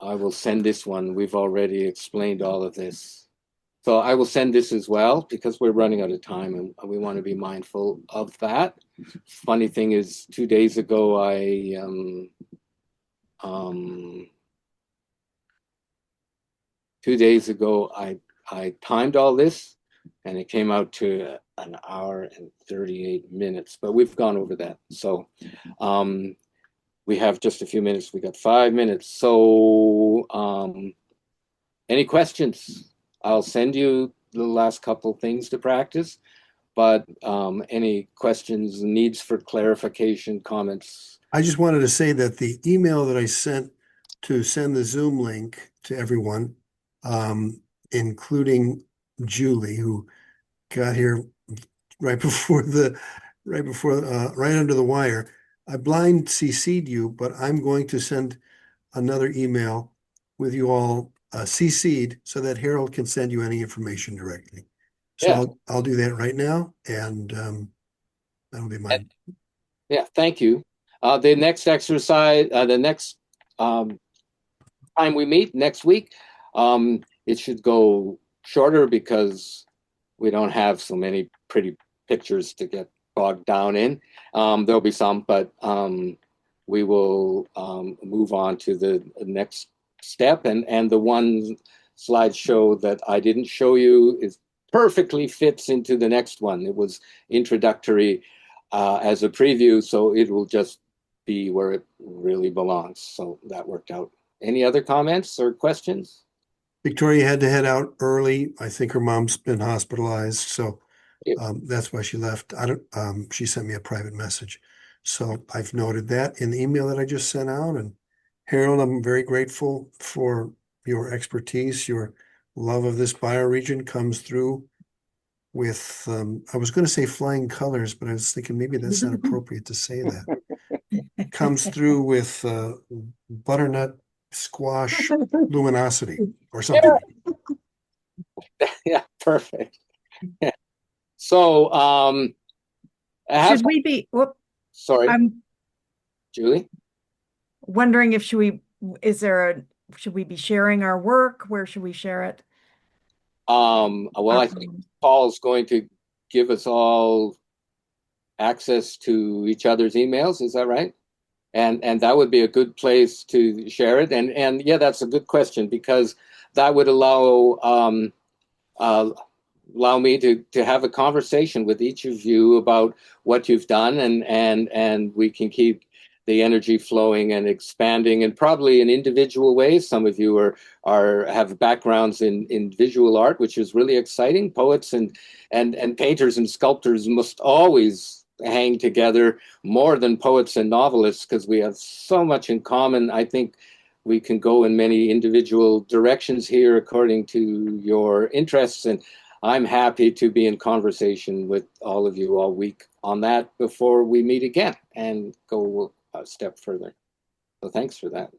I will send this one. We've already explained all of this. So I will send this as well, because we're running out of time and we want to be mindful of that. Funny thing is, 2 days ago, I timed all this, and it came out to an hour and 38 minutes, but we've gone over that. So we have just a few minutes. We got 5 minutes. So any questions? I'll send you the last couple things to practice, but any questions, needs for clarification, comments? I just wanted to say that the email that I sent to send the Zoom link to everyone, including Julie, who got here right right under the wire. I blind CC'd you, but I'm going to send another email with you all CC'd so that Harold can send you any information directly. So Yeah. I'll do that right now, and that'll be mine. Yeah, thank you. The next exercise, the next time we meet next week, it should go shorter because we don't have so many pretty pictures to get bogged down in. There'll be some, but we will move on to the next step. And the one slideshow that I didn't show you is perfectly fits into the next one. It was introductory as a preview, so it will just be where it really belongs. So that worked out. Any other comments or questions? Victoria had to head out early. I think her mom's been hospitalized, so that's why she left. She sent me a private message. So I've noted that in the email that I just sent out. And Harold, I'm very grateful for your expertise. Your love of this bioregion comes through with, I was going to say flying colors, but I was thinking maybe that's not appropriate to say that. Comes through with butternut squash luminosity or something. Yeah, perfect. So, should we be, sorry, I'm Julie? wondering if should we be sharing our work? Where should we share it? Well, I think Paul's going to give us all access to each other's emails. Is that right? And that would be a good place to share it. And yeah, that's a good question, because that would allow me to have a conversation with each of you about what you've done, and we can keep the energy flowing and expanding, and probably in individual ways. Some of you have backgrounds in visual art, which is really exciting. Poets and painters and sculptors must always hang together more than poets and novelists, because we have so much in common. I think we can go in many individual directions here according to your interests, and I'm happy to be in conversation with all of you all week on that before we meet again and go a step further. So thanks for that.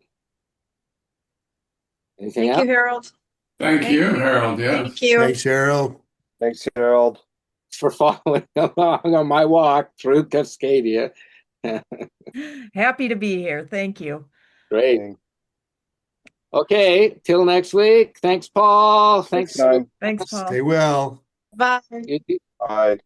Anything Thank else? you, Harold. Thank you, Harold. Yeah. Thank you. Thanks, Harold. Thanks, Harold. For following along on my walk through Cascadia. Happy to be here. Thank you. Great. Thanks. Okay, till next week. Thanks, Paul. Thanks. Time. Thanks, Paul. Stay well. Bye. You- Bye.